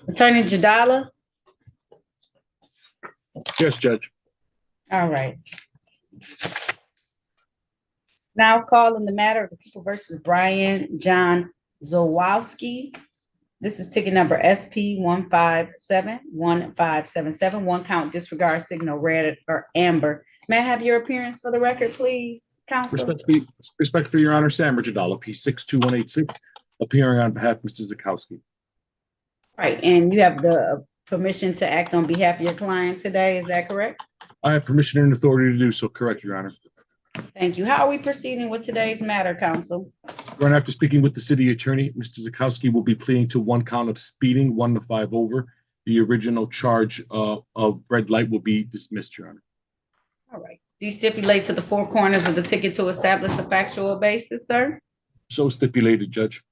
Attorney Jadala? Yes, Judge. All right. Now calling the matter of the people versus Brian John Zawowski. This is ticket number SP 1571577. One count disregard signal red or amber. May I have your appearance for the record, please, counsel? Respectfully, Your Honor, Sam Jadala, P62186, appearing on behalf of Mr. Zakowski. Right, and you have the permission to act on behalf of your client today, is that correct? I have permission and authority to do so, correct, Your Honor. Thank you. How are we proceeding with today's matter, counsel? Your Honor, after speaking with the city attorney, Mr. Zakowski will be pleading to one count of speeding, 1 to 5 over. The original charge of red light will be dismissed, Your Honor. All right. Do you stipulate to the four corners of the ticket to establish a factual basis, sir? So stipulated, Judge.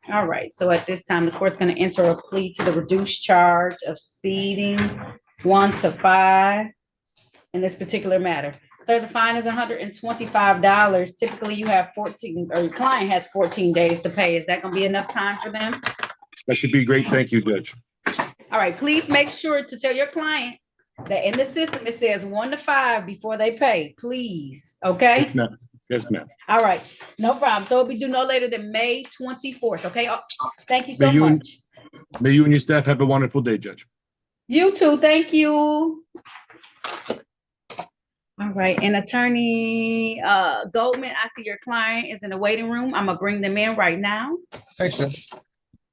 All right. So at this time, the court's going to enter a plea to the reduced charge of speeding 1 to 5 in this particular matter. Sir, the fine is $125. Typically, you have 14, or your client has 14 days to pay. Is that going to be enough time for them? That should be great. Thank you, Judge. All right. Please make sure to tell your client that in the system, it says 1 to 5 before they pay, please. Okay? Yes, ma'am. Yes, ma'am. All right. No problem. So it'll be due no later than May 24th. Okay? Thank you so much. May you and your staff have a wonderful day, Judge. You too. Thank you. All right. And Attorney Goldman, I see your client is in the waiting room. I'm going to bring them in right now. Thanks, Judge.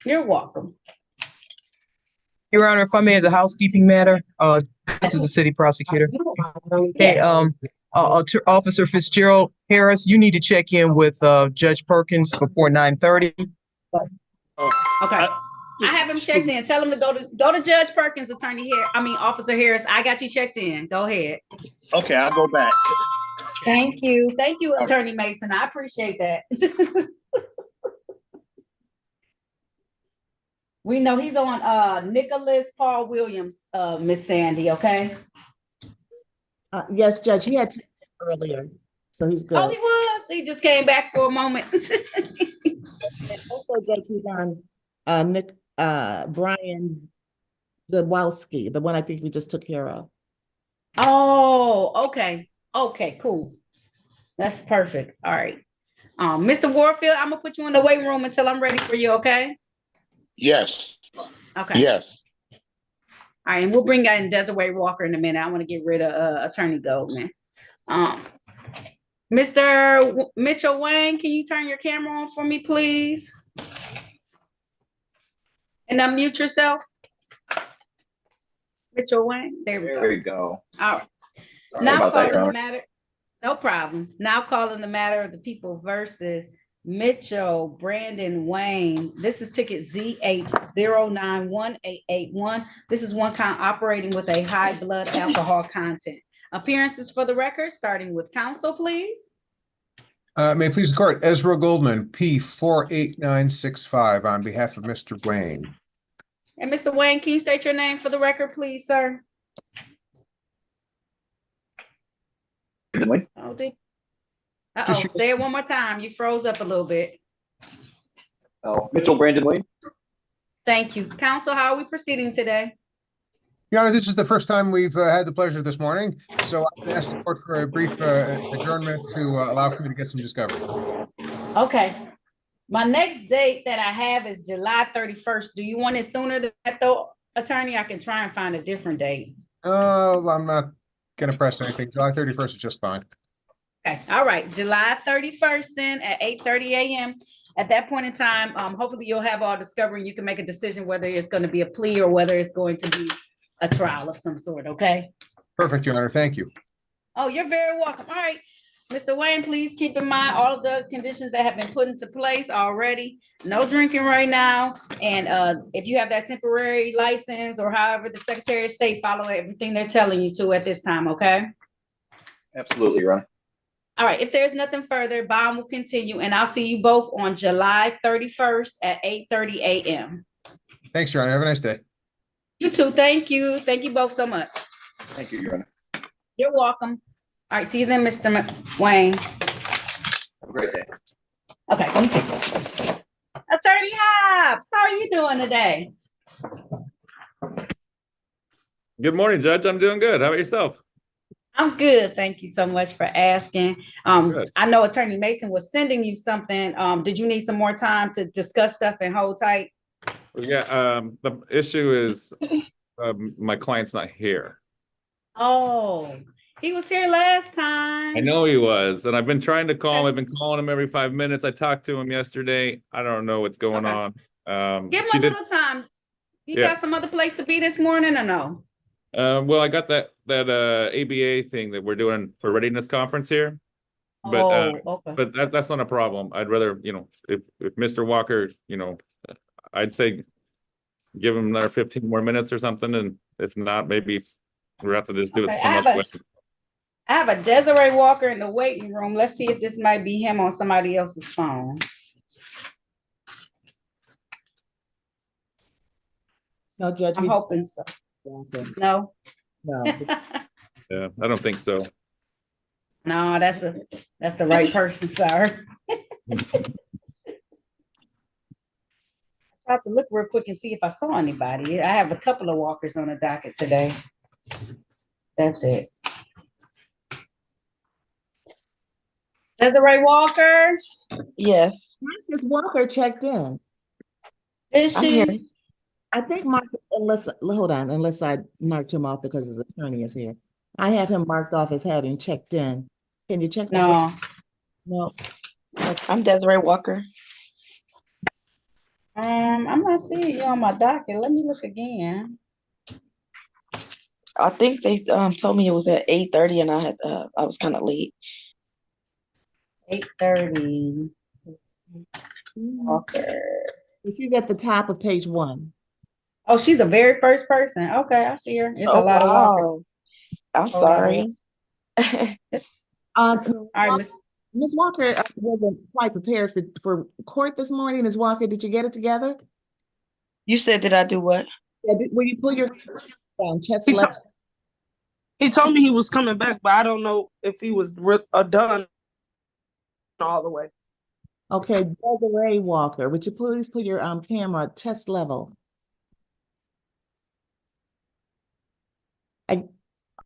You're welcome. Your Honor, if I may, as a housekeeping matter, this is the city prosecutor. Hey, Officer Fitzgerald Harris, you need to check in with Judge Perkins before 9:30. Okay. I have him checked in. Tell him to go to Judge Perkins, Officer Harris. I got you checked in. Go ahead. Okay, I'll go back. Thank you. Thank you, Attorney Mason. I appreciate that. We know he's on Nicholas Paul Williams, Miss Sandy, okay? Yes, Judge, he had earlier, so he's good. Oh, he was? He just came back for a moment. And also, Judge, he's on Brian Zawowski, the one I think we just took care of. Oh, okay. Okay, cool. That's perfect. All right. Mr. Warfield, I'm gonna put you in the waiting room until I'm ready for you, okay? Yes. Okay. Yes. All right, and we'll bring in Desiree Walker in a minute. I want to get rid of Attorney Goldman. Mr. Mitchell Wayne, can you turn your camera on for me, please? And unmute yourself. Mitchell Wayne, there we go. All right. Now calling the matter. No problem. Now calling the matter of the people versus Mitchell Brandon Wayne. This is ticket Z8091881. This is one count operating with a high blood alcohol content. Appearances for the record, starting with counsel, please. May it please the court, Ezra Goldman, P48965 on behalf of Mr. Wayne. And Mr. Wayne, can you state your name for the record, please, sir? Say it one more time. You froze up a little bit. Mitchell Brandon Wayne. Thank you. Counsel, how are we proceeding today? Your Honor, this is the first time we've had the pleasure this morning, so I'm going to ask the court for a brief adjournment to allow for me to get some discovery. Okay. My next date that I have is July 31st. Do you want it sooner than that, though, attorney? I can try and find a different date. I'm not going to press anything. July 31st is just fine. Okay. All right. July 31st then at 8:30 a.m. At that point in time, hopefully you'll have all discovery and you can make a decision whether it's going to be a plea or whether it's going to be a trial of some sort, okay? Perfect, Your Honor. Thank you. Oh, you're very welcome. All right. Mr. Wayne, please keep in mind all of the conditions that have been put into place already. No drinking right now. And if you have that temporary license or however the Secretary of State, follow everything they're telling you to at this time, okay? Absolutely, Your Honor. All right. If there's nothing further, bond will continue, and I'll see you both on July 31st at 8:30 a.m. Thanks, Your Honor. Have a nice day. You too. Thank you. Thank you both so much. Thank you, Your Honor. You're welcome. All right. See you then, Mr. Wayne. Have a great day. Okay. Let me take that. Attorney Hobbs, how are you doing today? Good morning, Judge. I'm doing good. How about yourself? I'm good. Thank you so much for asking. Good. I know Attorney Mason was sending you something. Did you need some more time to discuss stuff and hold tight? Yeah, the issue is my client's not here. Oh, he was here last I time. know he was, and I've been trying to call him. I've been calling him every 5 minutes. I talked to him yesterday. I don't know what's going Okay. on. Give him She a did, little time. You yeah. got some other place to be this morning or no? Well, I got that ABA thing that we're doing for readiness conference here, but Okay. that's not a problem. I'd rather, if Mr. Walker, I'd say give him another 15 more minutes or something, and if not, maybe we'll have to just do it Okay, some other way. I have a Desiree Walker in the waiting room. Let's see if this might be him on somebody else's phone. No, Judge, I'm we. hoping so. Okay. No? No. Yeah, I don't think so. No, that's the right person, sir. Tried to look real quick and see if I saw anybody. I have a couple of walkers on the docket today. That's it. Desiree Walker, Yes, Ms. Walker checked in. is I'm here. she? I think Mark, hold on, unless I marked him off because his attorney is here. I have him marked off as having checked in. Can you check? No. No. I'm Desiree Walker. I'm not seeing you on my docket. Let me look again. I think they told me it was at 8:30, and I was kind of late. 8:30. Walker. She's at the top of page 1. Oh, she's the very first person. Okay, I see her. It's a Oh lot of walkers. wow! I'm Hold on. sorry. All right, Miss. Ms. Walker wasn't quite prepared for court this morning. Ms. Walker, did you get it together? You said, did I do what? Yeah, will you pull your chest He, level? to- he told me he was coming back, but I don't know if he was done all the way. Okay, Desiree Walker, would you please put your camera chest level?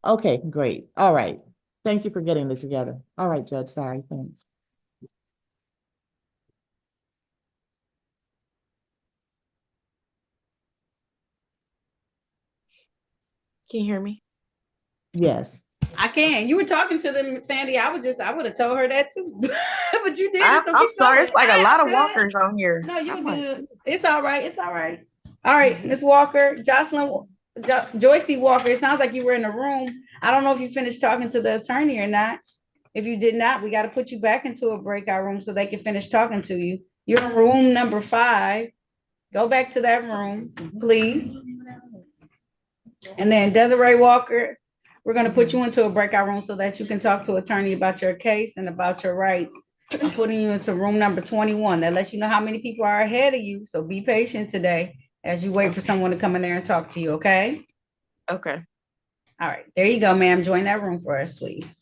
Okay, great. All right. Thank you for getting it together. All right, Judge. Sorry. Thanks. Can you hear me? Yes. I can. You were talking to them, Sandy. I would have told her that too. But you did it. So I'm keep sorry. going. It's like a I'm lot of good. walkers on here. No, you I'm like, good. It's all right. It's all right. All right, Miss Walker, Joycey Walker. It sounds like you were in the room. I don't know if you finished talking to the attorney or not. If you did not, we got to put you back into a breakout room so they can finish talking to you. You're in room number 5. Go back to that room, please. And then Desiree Walker, we're going to put you into a breakout room so that you can talk to attorney about your case and about your rights. I'm putting you into room number 21. That lets you know how many people are ahead of you. So be patient today as you wait for someone to come in there and talk to you, okay? okay. All right, there you go, ma'am. Join that room for us, please.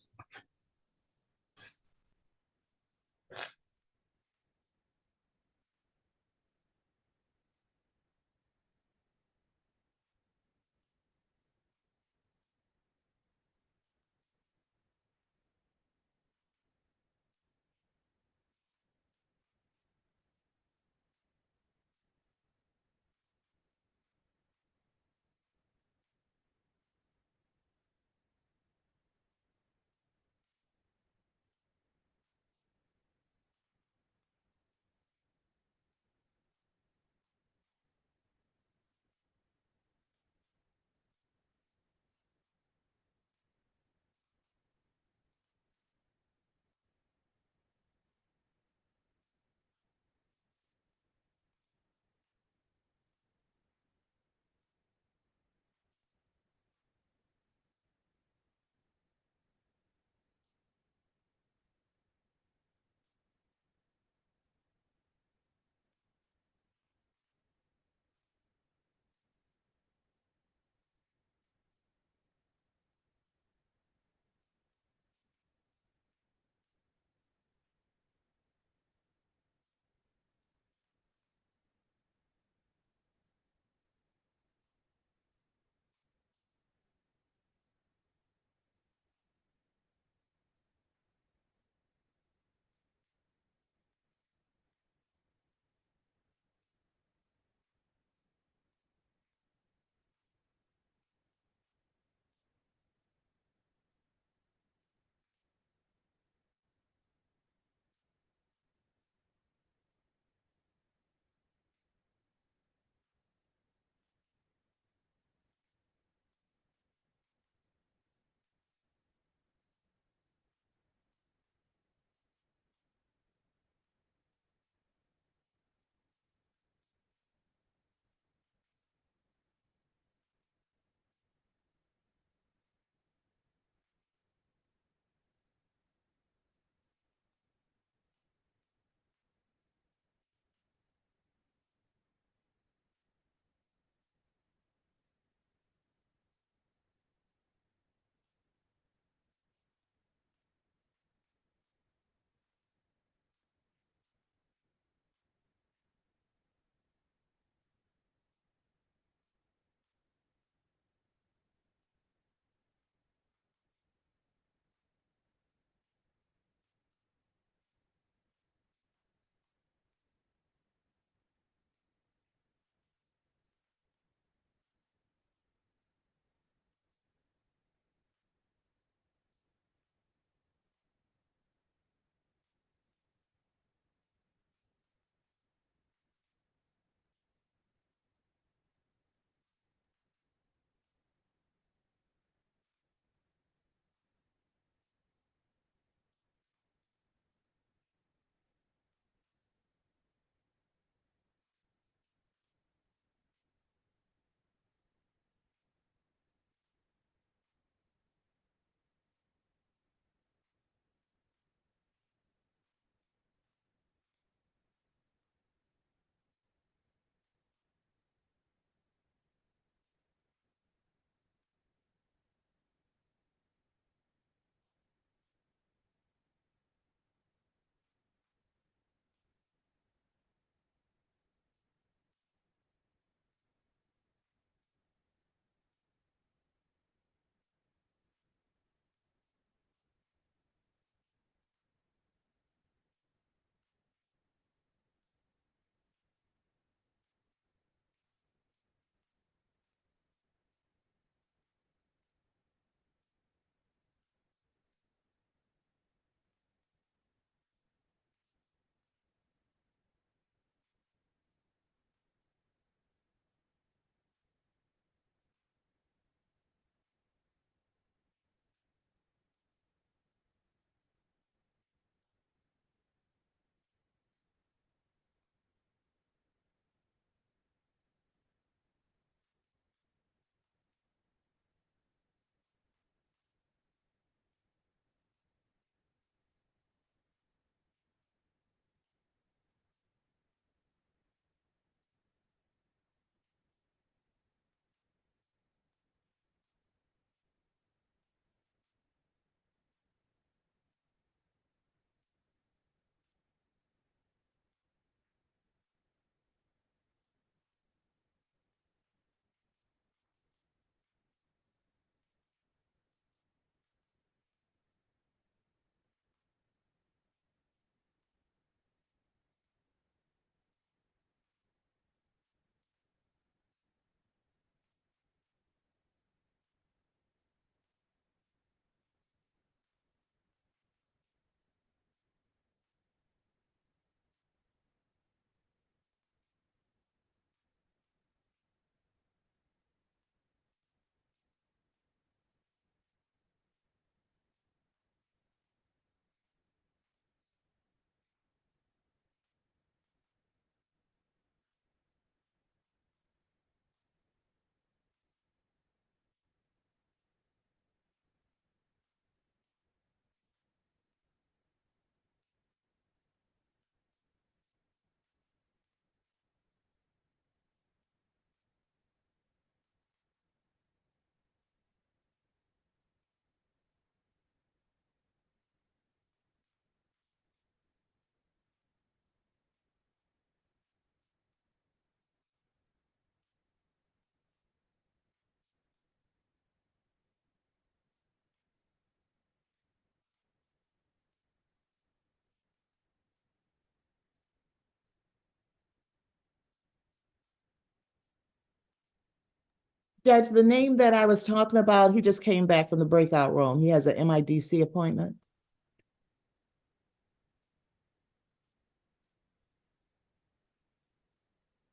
Judge, the name that I was talking about, he just came back from the breakout room. He has an MIDC appointment.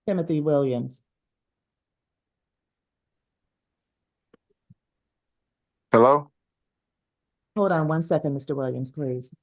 Timothy Williams. Hello? Hold on one second, Mr. Williams, please.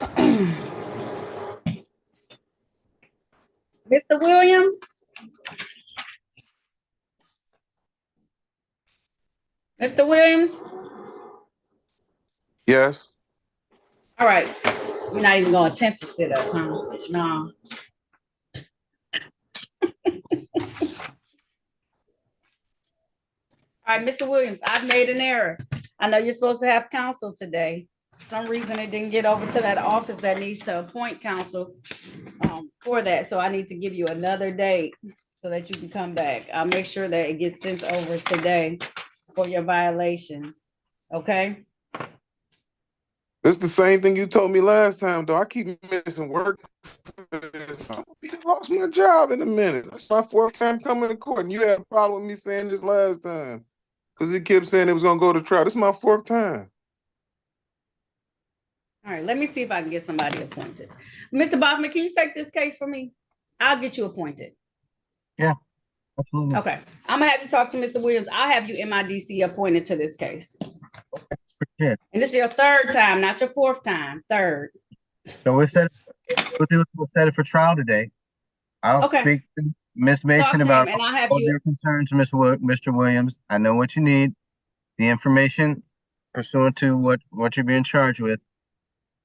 Mr. Williams? Mr. Williams? Yes. All right. You're not even gonna attempt to sit up, huh? No. All right, Mr. Williams, I've made an error. I know you're supposed to have counsel today. For some reason, it didn't get over to that office that needs to appoint counsel for that. So I need to give you another date so that you can come back. I'll make sure that it gets sent over today for your violations. Okay? It's the same thing you told me last time, though. I keep missing work. I lost my job in a minute. That's my fourth time coming to court, and you had a problem with me saying this last time because he kept saying it was gonna go to trial. This is my fourth time. All right, let me see if I can get somebody appointed. Mr. Bachman, can you take this case for me? I'll get you appointed. Yeah, absolutely. Okay, I'm gonna have you talk to Mr. Williams. I'll have you MIDC appointed to this case. Yeah. And this is your third time, not your fourth time, third. So we'll set it for trial today. I'll Okay. speak to Ms. Talk Mason to about him and I'll have all you, your concerns, Mr. Williams. I know what you need, the information pursuant to what you're being charged with.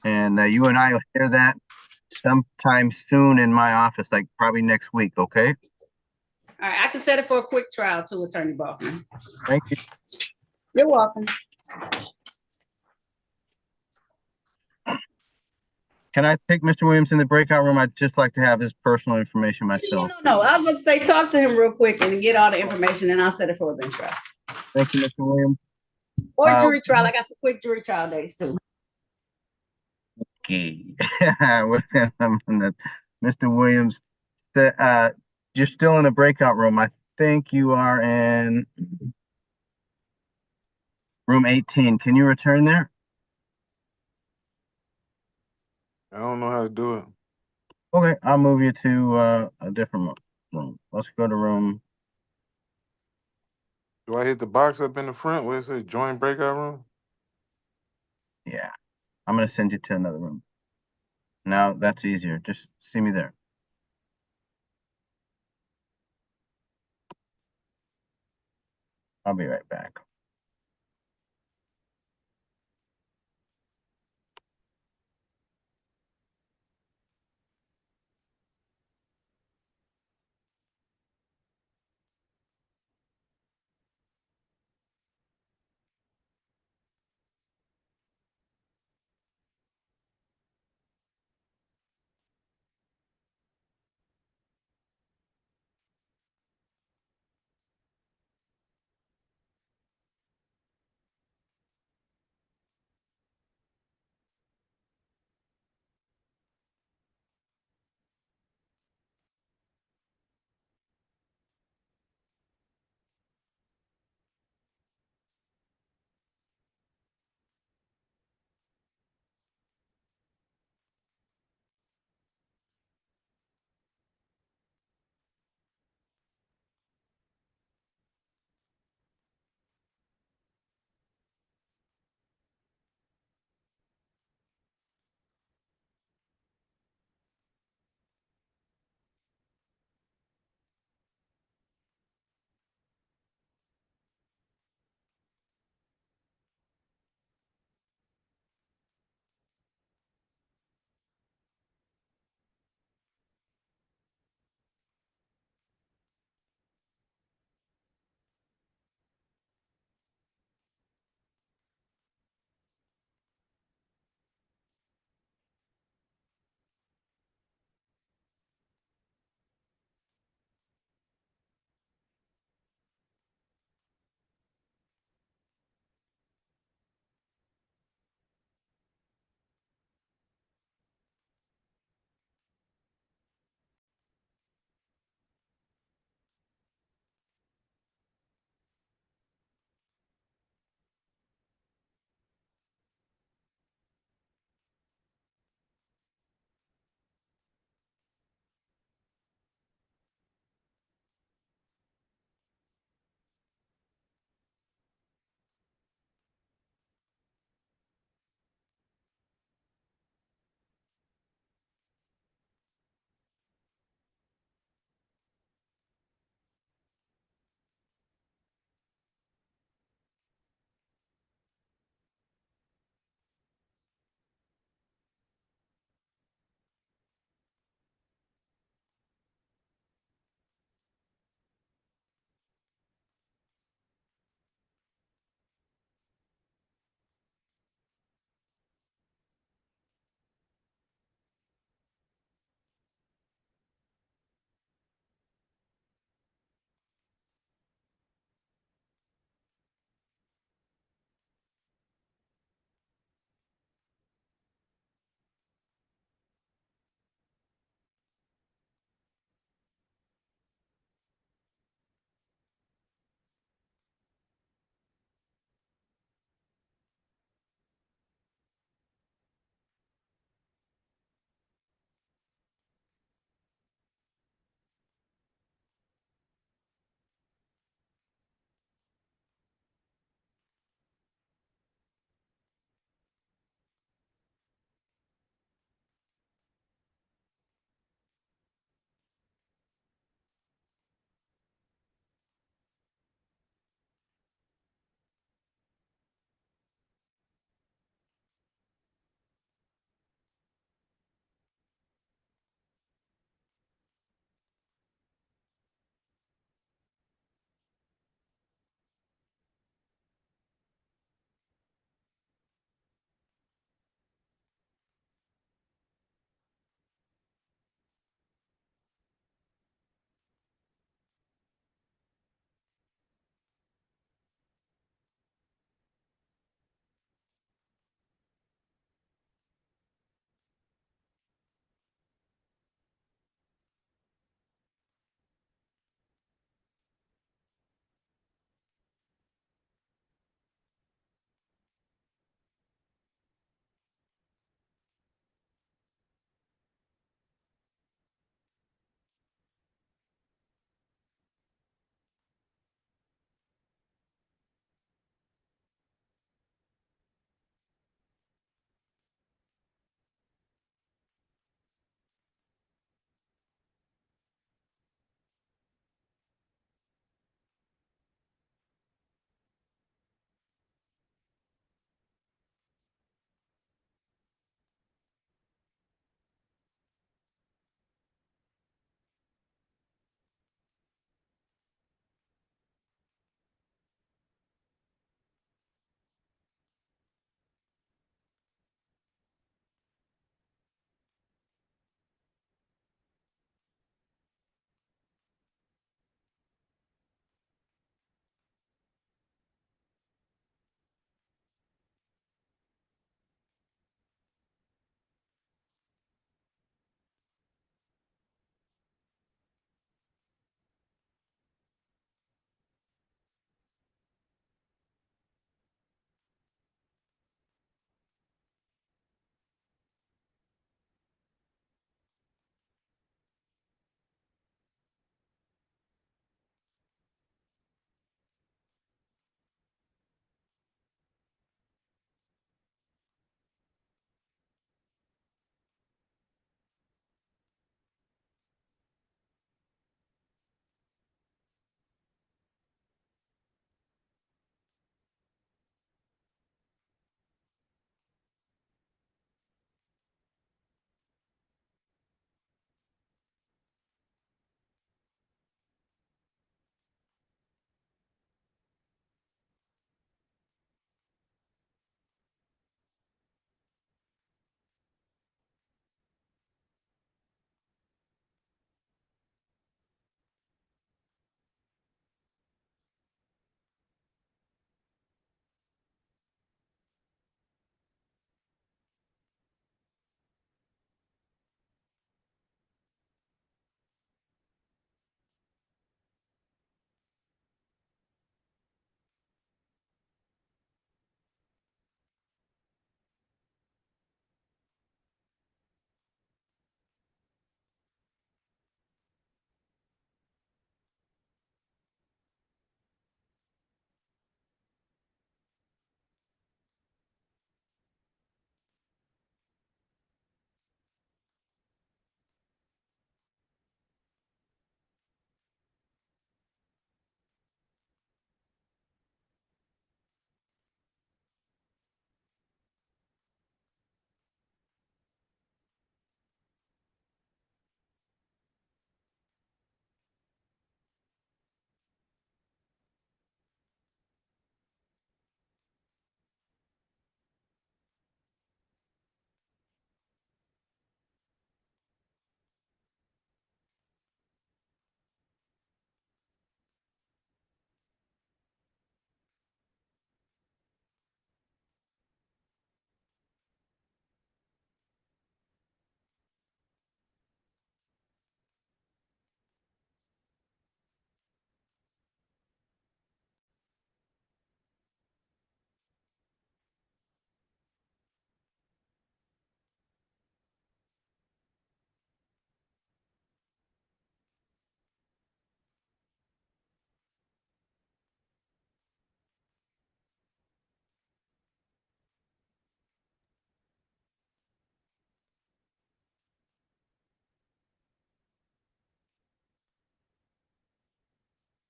And you and I will hear that sometime soon in my office, like probably next week, okay? all right, I can set it for a quick trial too, Attorney Bachman. Thank you. You're welcome. Can I take Mr. Williams in the breakout room? I'd just like to have his personal information myself. No, I was going to say, talk to him real quick and get all the information and I'll set it for a bench trial. Thank you, Mr. Williams. Or jury trial. I got the quick jury trial days too. Okay. Mr. Williams, you're still in the breakout room. I think you are in room 18. Can you return there? I don't know how to do it. Okay, I'll move you to a different room. Let's go to room. Do I hit the box up in the front where it says join breakout room? Yeah, I'm gonna send you to another room. Now that's easier. Just see me there. I'll be right back.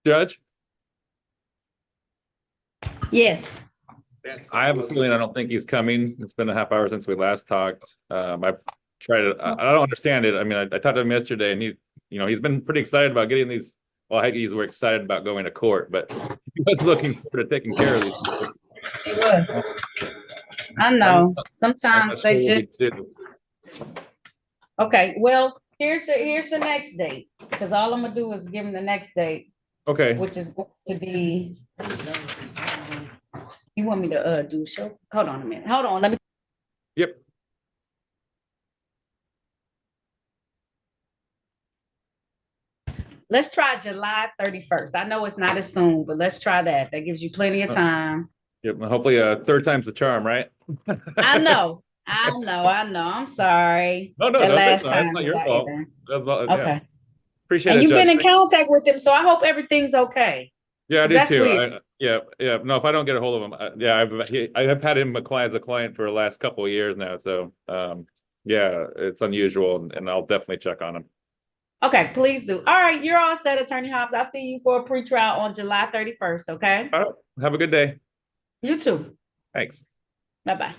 Judge, Yes. I have a feeling I don't think he's coming. It's been a half hour since we last talked. I tried to, I don't understand it. I mean, I talked to him yesterday and he's been pretty excited about getting these. Well, he's we're excited about going to court, but he was looking forward to taking care of these. It was. I know. I'm Sometimes not they sure what we just, do. okay, well, here's the next date, because all I'm gonna do is give him the next date, Okay, which is going to be. You want me to do show? Hold on a minute. Hold on. Let me. yep. Let's try July 31st. I know it's not as soon, but let's try that. That gives you plenty of time. Yep. Hopefully, third time's the charm, right? I know. I'm sorry. No, That that's last not, that's time not was your our fault. error. Yeah. Okay. Appreciate And it, you've Judge. been in contact with him, so I hope everything's okay. Yeah, I 'Cause do that's too. weird. Yeah. No, if I don't get a hold of him, yeah, I have had him as a client for the last couple of years now. So, yeah, it's unusual, and I'll definitely check on him. Okay, please do. All right, you're all set, Attorney Hobbs. I'll see you for a pretrial on July 31st, okay? All right. Have a good day. You too. Thanks. Bye-bye.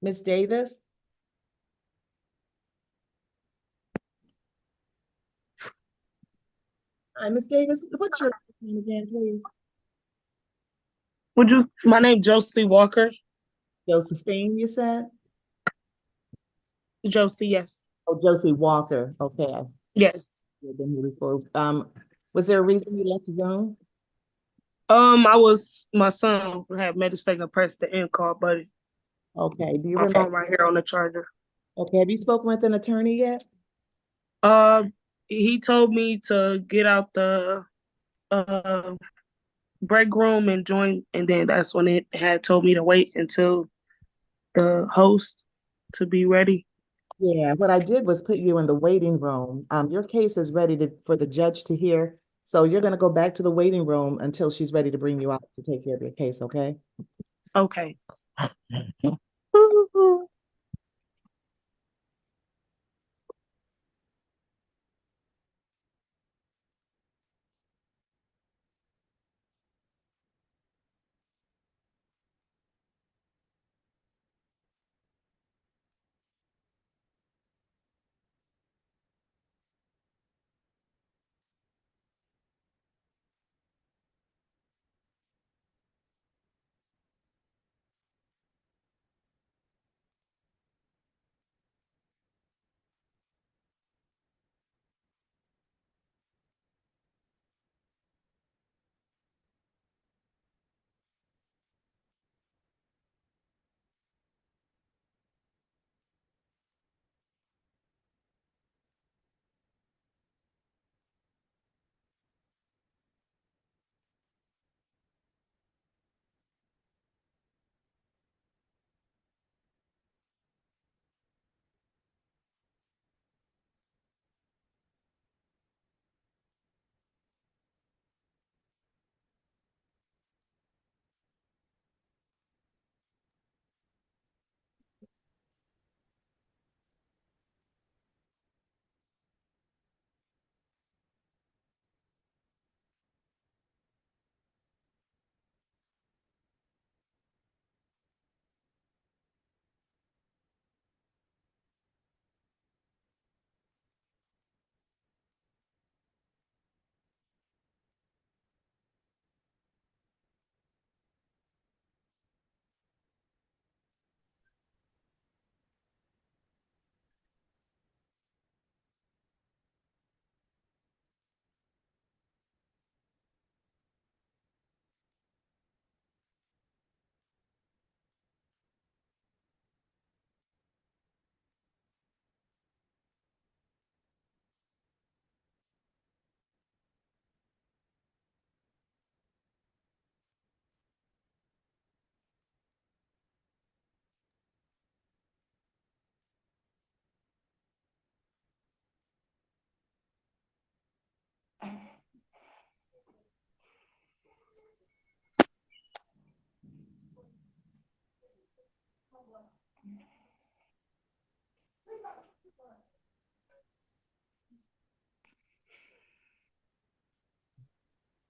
Ms. Davis? Hi, Ms. Davis, what's your name again, please? My name Josie Walker. Josephine, you said? Josie, yes. Oh, Josie Walker, okay. Yes. Was there a reason you left Zoom? My son had made a mistake and pressed the end call button. Okay, do you My remember? phone right here on the charger. Okay, have you spoken with an attorney yet? He told me to get out the break room and join, and then that's when it had told me to wait until the host to be ready. Yeah, what I did was put you in the waiting room. Your case is ready for the judge to hear. So you're gonna go back to the waiting room until she's ready to bring you out to take care of your case, okay? Okay.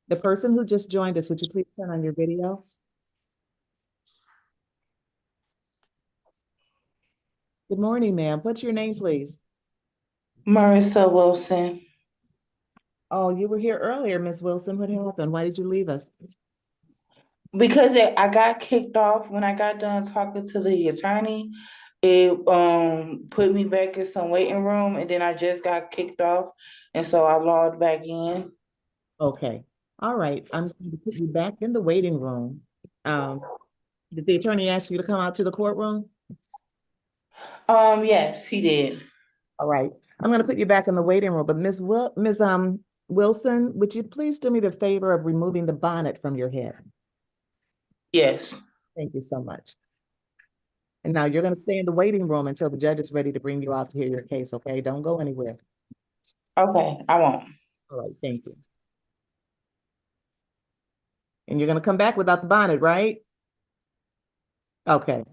The person who just joined us, would you please turn on your video? Good morning, ma'am. What's your name, please? Marissa Wilson. Oh, you were here earlier, Miss Wilson. What happened? Why did you leave us? Because I got kicked off when I got done talking to the attorney. It put me back in some waiting room, and then I just got kicked off, and so I logged back in. Okay. All right. I'm going to put you back in the waiting room. Did the attorney ask you to come out to the courtroom? Yes, he did. All right. I'm going to put you back in the waiting room, but Ms. Wilson, would you please do me the favor of removing the bonnet from your head? Yes. Thank you so much. And now you're going to stay in the waiting room until the judge is ready to bring you out to hear your case, okay? Don't go anywhere. Okay, I won't. All right, thank you. And you're going to come back without the bonnet, right? Okay.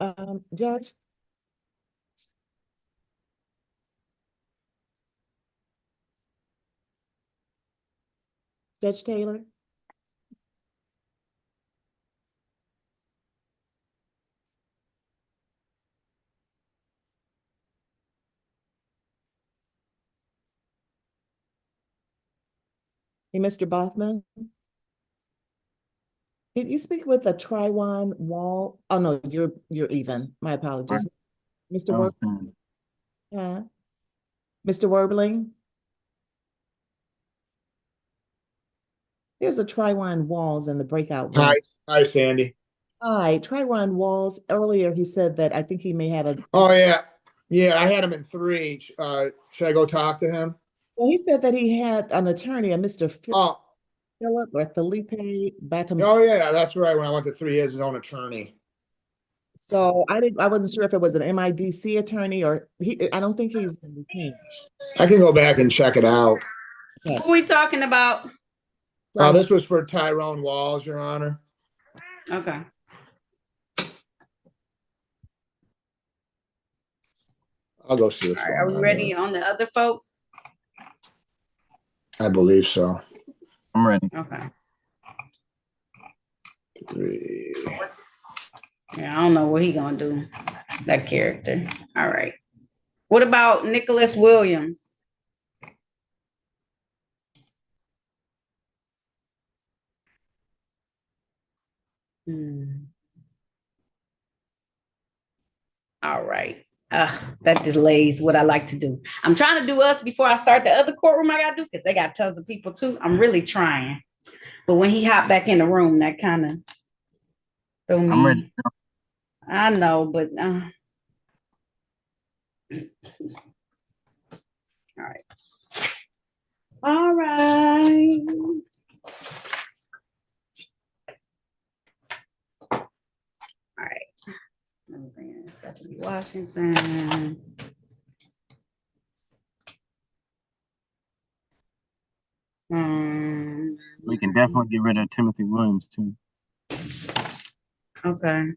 Judge? Judge Taylor? Hey, Mr. Boffman? Did you speak with a Trywan Wall? Oh, no, you're even. My apologies. Mr. Werb, Mr. Werbling? There's a Trywan Walls in the breakout room. Hi, Sandy. Hi, Trywan Walls. Earlier, he said that I think he may have a. Oh, yeah. Yeah, I had him in 3. Should I go talk to him? Well, he said that he had an attorney, a Mr. Oh, Philip or Felipe Batum. oh yeah, that's right. When I went to 3 years, his own attorney. So I wasn't sure if it was an MIDC attorney or I don't think he's retained. I can go back and check it out. Okay. Who we talking about? This was for Tyrone Walls, Your Honor. Okay. I'll go see what's All right, going are we on ready here. on the other folks? I believe so. I'm ready. Okay. 3. Yeah, I don't know what he gonna do, that character. All right. What about Nicholas Williams? All right. That delays what I like to do. I'm trying to do us before I start the other courtroom I gotta do, because they got tons of people too. I'm really trying. But when he hopped back in the room, that kind of threw me. I'm ready. I know, but all right. All right. All right. Let me bring in Stephanie Washington. We can definitely get rid of Timothy Williams too. Okay.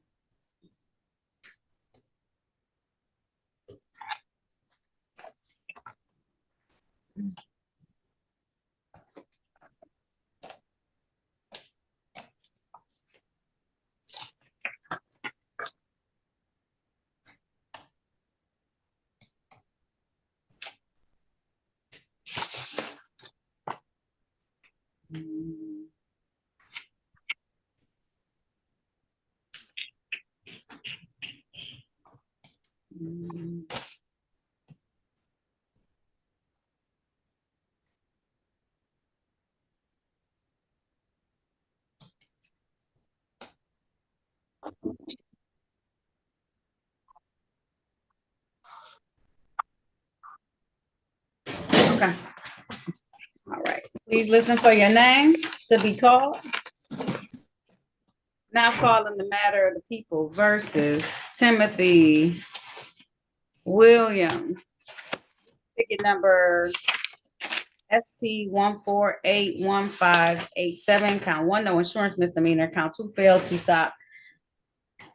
Okay. All right. Please listen for your name to be called. Now calling the matter of the people versus Timothy Williams. Ticket number SP 1481587, count 1, no insurance misdemeanor, count 2, failed to stop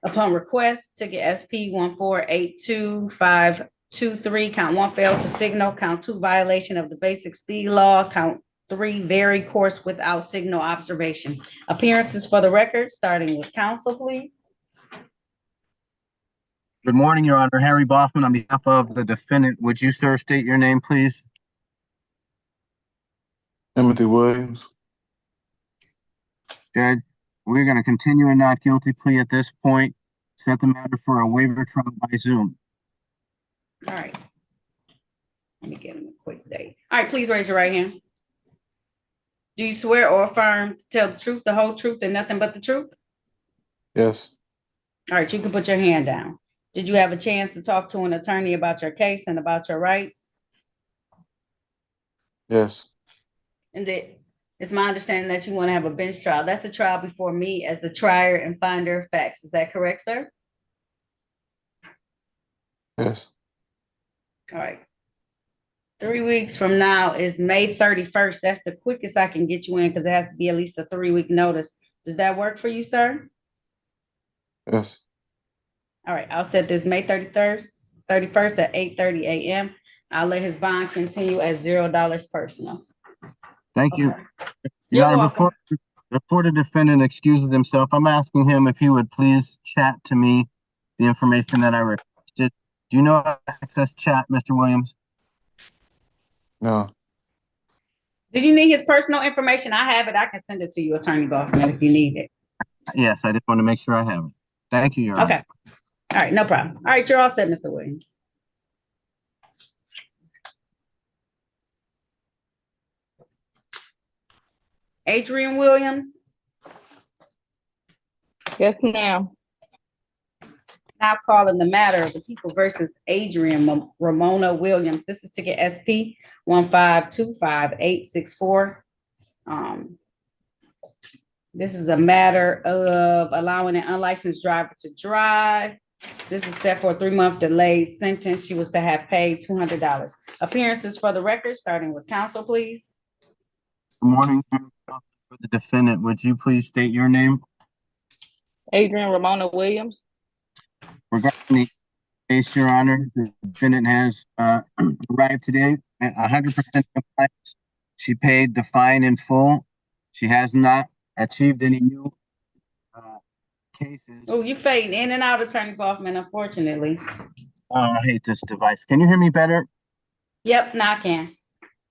upon request. Ticket SP 1482523, count 1, failed to signal, count 2, violation of the basic speed law, count 3, vary course without signal observation. Appearances for the record, starting with counsel, please. Good morning, Your Honor. Harry Boffman on behalf of the defendant. Would you, sir, state your name, please? Timothy Williams. Judge, we're going to continue a not guilty plea at this point. Set the matter for a waiver trial by Zoom. All right. Let me give him a quick date. All right, please raise your right hand. Do you swear or affirm to tell the truth, the whole truth, and nothing but the truth? Yes. All right, you can put your hand down. Did you have a chance to talk to an attorney about your case and about your rights? Yes. And it's my understanding that you want to have a bench trial. That's a trial before me as the trier and finder of facts. Is that correct, sir? Yes. All right. 3 weeks from now is May 31st. That's the quickest I can get you in because it has to be at least a 3-week notice. Does that work for you, sir? Yes. All right, I'll set this May 31st at 8:30 a.m. I'll let his bond continue at $0 personal. Thank you. Okay. Your You're Honor, welcome. before the defendant excuses himself, I'm asking him if he would please chat to me the information that I requested. Do you know how to access chat, Mr. Williams? No. Did you need his personal information? I have it. I can send it to you, Attorney Goffman, if you need it. Yes, I just want to make sure I have it. Thank you, Your Honor. Okay. All right, no problem. All right, you're all set, Mr. Williams. Adrian Williams. Yes, ma'am. Now calling the matter of the people versus Adrian Ramona Williams. This is ticket SP 1525864. This is a matter of allowing an unlicensed driver to drive. This is set for a 3-month delayed sentence. She was to have paid $200. Appearances for the record, starting with counsel, please. Good morning. For the defendant, would you please state your name? Adrian Ramona Williams. Regarding the case, Your Honor, the defendant has arrived today at 100% compliance. She paid the fine in full. She has not achieved any new cases. Oh, you fading in and out, Attorney Goffman, unfortunately. Oh, I hate this device. Can you hear me better? Yep, now I can.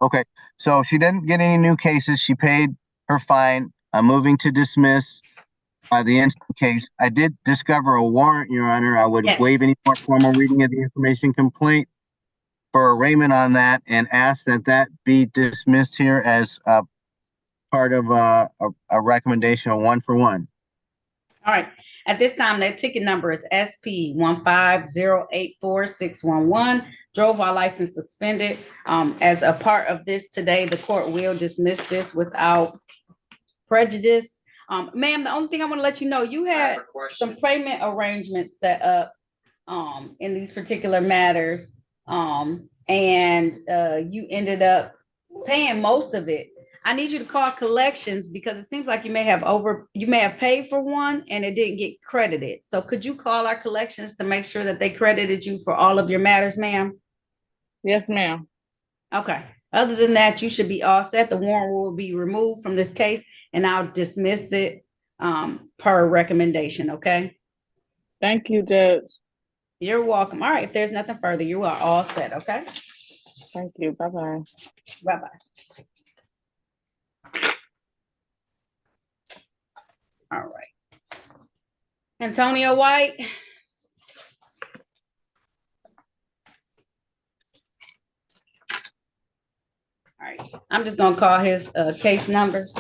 Okay, so she didn't get any new cases. She paid her fine. I'm moving to dismiss the instant case. I did discover a warrant, Your Honor. I would waive any more formal reading of the information complaint for arraignment on that and ask that that be dismissed here as part of a recommendation of 1-for-1. All right. At this time, that ticket number is SP 15084-611. Drove while license suspended. As a part of this today, the court will dismiss this without prejudice. Ma'am, the only thing I want to let you know, you had some payment arrangements set up in these particular matters. And you ended up paying most of it. I need you to call collections because it seems like you may have paid for one and it didn't get credited. So could you call our collections to make sure that they credited you for all of your matters, ma'am? Yes, ma'am. Okay. Other than that, you should be all set. The warrant will be removed from this case and I'll dismiss it per recommendation, okay? Thank you, Judge. You're welcome. All right, if there's nothing further, you are all set, okay? Thank you. Bye-bye. Bye-bye. All right. Antonio White. All right, I'm just gonna call his case numbers.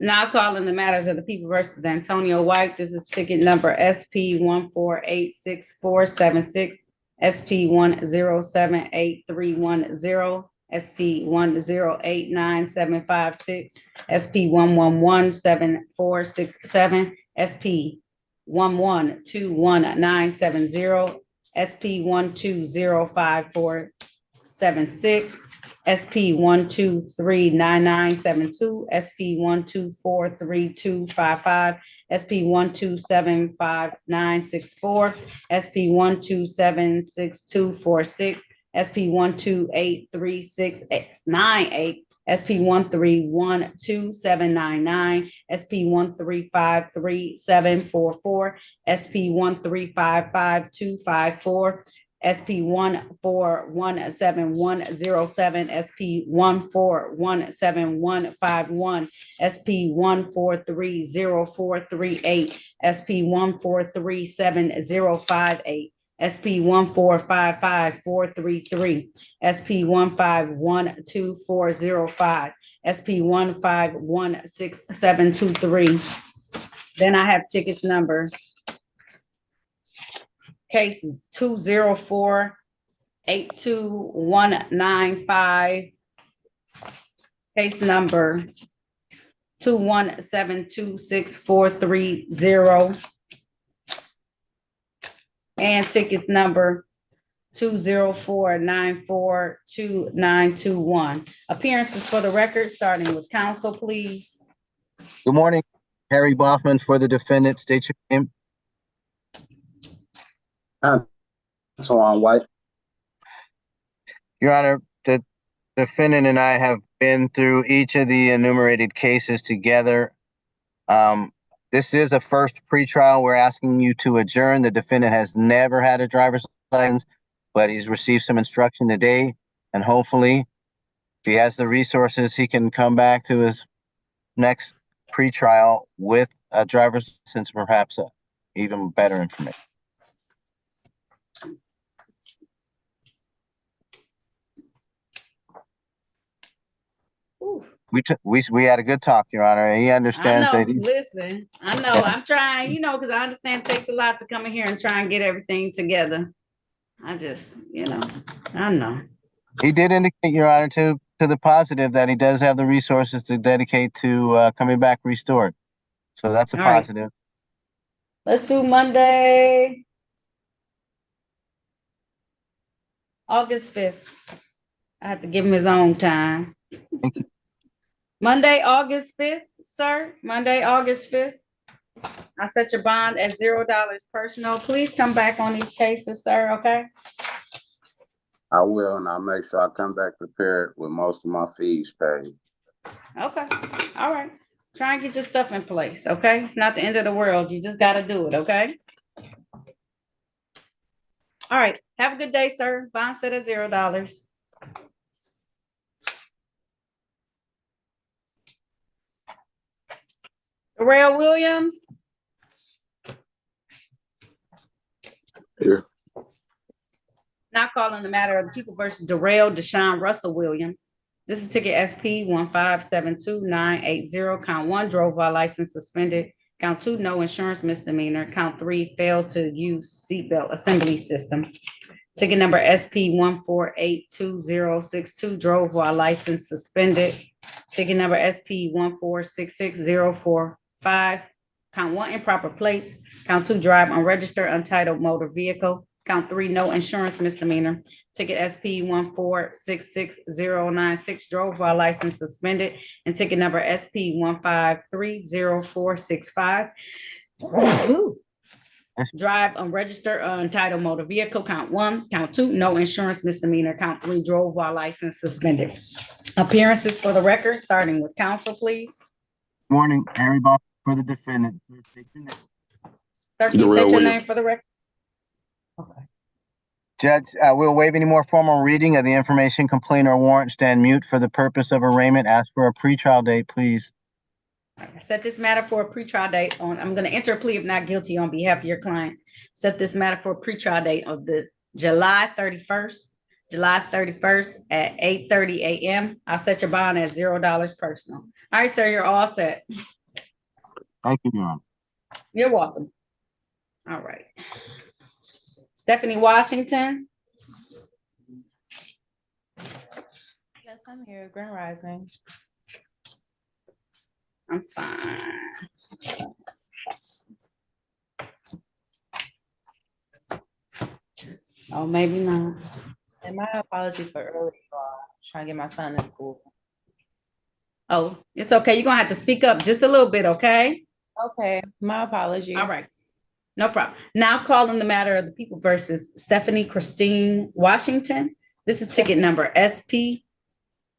Now calling the matters of the people versus Antonio White. This is ticket number SP 1486476, SP 1078310, SP 1089756, SP 1117467, SP 1121970, SP 1205476, SP 1239972, SP 1243255, SP 1275964, SP 1276246, SP 1283698, SP 1312799, SP 1353744, SP 1355254, SP 1417107, SP 1417151, SP 1430438, SP 1437058, SP 1455433, SP 1512405, SP 1516723. Then I have tickets number case 204-82195, case number 2172640, and tickets number 204942921. Appearances for the record, starting with counsel, please. Good morning. Harry Boffman for the defendant. State your name. Antoine White. Your Honor, the defendant and I have been through each of the enumerated cases together. This is a first pretrial. We're asking you to adjourn. The defendant has never had a driver's license, but he's received some instruction today, and hopefully, if he has the resources, he can come back to his next pretrial with a driver's license, perhaps even better information. We had a good talk, Your Honor. He understands I know, that. listen, I know, I'm trying, because I understand it takes a lot to come in here and try and get everything together. I just, I know. He did indicate, Your Honor, to the positive that he does have the resources to dedicate to coming back restored. So that's a positive. Let's do Monday, August 5th. I have to give him his own time. Thank you. Monday, August 5th, sir. Monday, August 5th. I set your bond at $0 personal. Please come back on these cases, sir, okay? I will, and I'll make sure I come back prepared with most of my fees paid. Okay, all right. Try and get your stuff in place, okay? It's not the end of the world. You just gotta do it, okay? All right, have a good day, sir. Bond set at $0. Darrell Williams. Here. Not calling the matter of the people versus Darrell Deshaun Russell Williams. This is ticket SP 1572980. Count 1, drove while license suspended. Count 2, no insurance misdemeanor. Count 3, failed to use seatbelt assembly system. Ticket number SP 1482062, drove while license suspended. Ticket number SP 1466045. Count 1, improper plates. Count 2, drive unregistered untitled motor vehicle. Count 3, no insurance misdemeanor. Ticket SP 1466096, drove while license suspended. And ticket number SP 1530465. Drive unregistered untitled motor vehicle. Count 1. Count 2, no insurance misdemeanor. Count 3, drove while license suspended. Appearances for the record, starting with counsel, please. Morning, Harry Bob for the defendant. Sir, can you state your name for the record? Okay. Judge, we'll waive any more formal reading of the information, complaint, or warrant. Stand mute for the purpose of arraignment. Ask for a pretrial date, please. Set this matter for a pretrial date on, I'm going to enter a plea of not guilty on behalf of your client. Set this matter for a pretrial date of the July 31st at 8:30 a.m. I'll set your bond at $0 personal. All right, sir, you're all set. Thank you, Your Honor. You're welcome. All right. Stephanie Washington. Yes, I'm here. Grand Rising. I'm fine. Oh, maybe not. And my apology for earlier. Trying to get my son to school. Oh, it's okay. You're gonna have to speak up just a little bit, okay? Okay, my apology. All right. No problem. Now calling the matter of the people versus Stephanie Christine Washington. This is ticket number SP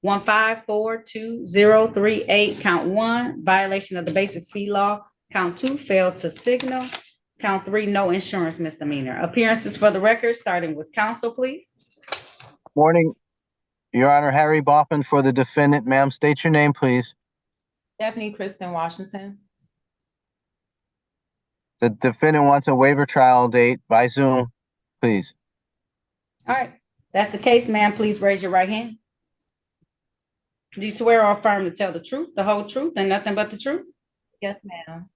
1542038. Count 1, violation of the basic speed law. Count 2, failed to signal. Count 3, no insurance misdemeanor. Appearances for the record, starting with counsel, please. Morning, Your Honor. Harry Boffin for the defendant. Ma'am, state your name, please. Stephanie Kristen Washington. The defendant wants a waiver trial date by Zoom, please. All right. That's the case, ma'am. Please raise your right hand. Do you swear or affirm to tell the truth, the whole truth, and nothing but the truth? Yes, ma'am.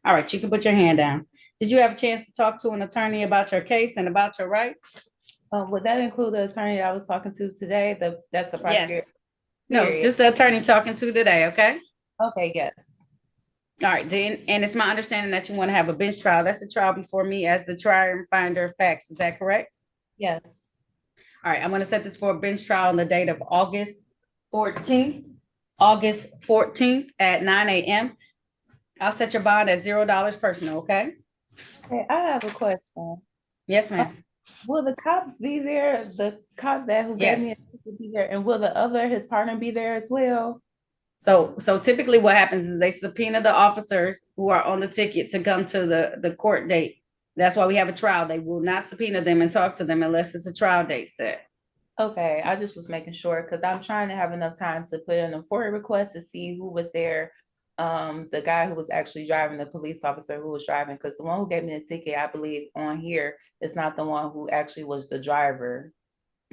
All right, you can put your hand down. Did you have a chance to talk to an attorney about your case and about your rights? Would that include the attorney I was talking to today? That's the prosecutor. Yes. No, just the attorney talking to today, okay? Okay, yes. All right, then, and it's my understanding that you want to have a bench trial. That's a trial before me as the trier and finder of facts. Is that correct? Yes. All right, I'm going to set this for a bench trial on the date of August 14th at 9 a.m. I'll set your bond at $0 personal, okay? Okay, I have a question. Yes, ma'am. Will the cops be there? The cop who gave me a Yes. ticket will the cops be there? The cop who gave me a Yes. ticket be there? And will his partner be there as well? So typically what happens is they subpoena the officers who are on the ticket to come to the court date. That's why we have a trial. They will not subpoena them and talk to them unless it's a trial date set. Okay, I just was making sure because I'm trying to have enough time to put in a FOIA request to see who was there. The guy who was actually driving, the police officer who was driving, because the one who gave me the ticket, I believe on here, is not the one who actually was the driver.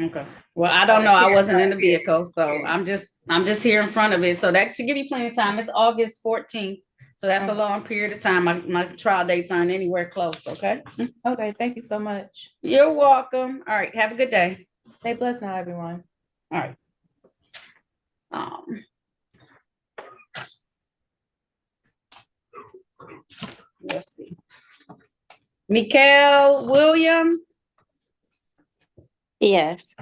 Okay. Well, I don't know. I wasn't in the vehicle, so I'm just here in front of it. So that should give you plenty of time. It's August 14th. So that's a long period of time. My trial dates aren't anywhere close, okay? Okay, thank you so much. You're welcome. All right, have a good day. Stay blessed now, everyone. All right. Let's see. Mikael Williams. Yes.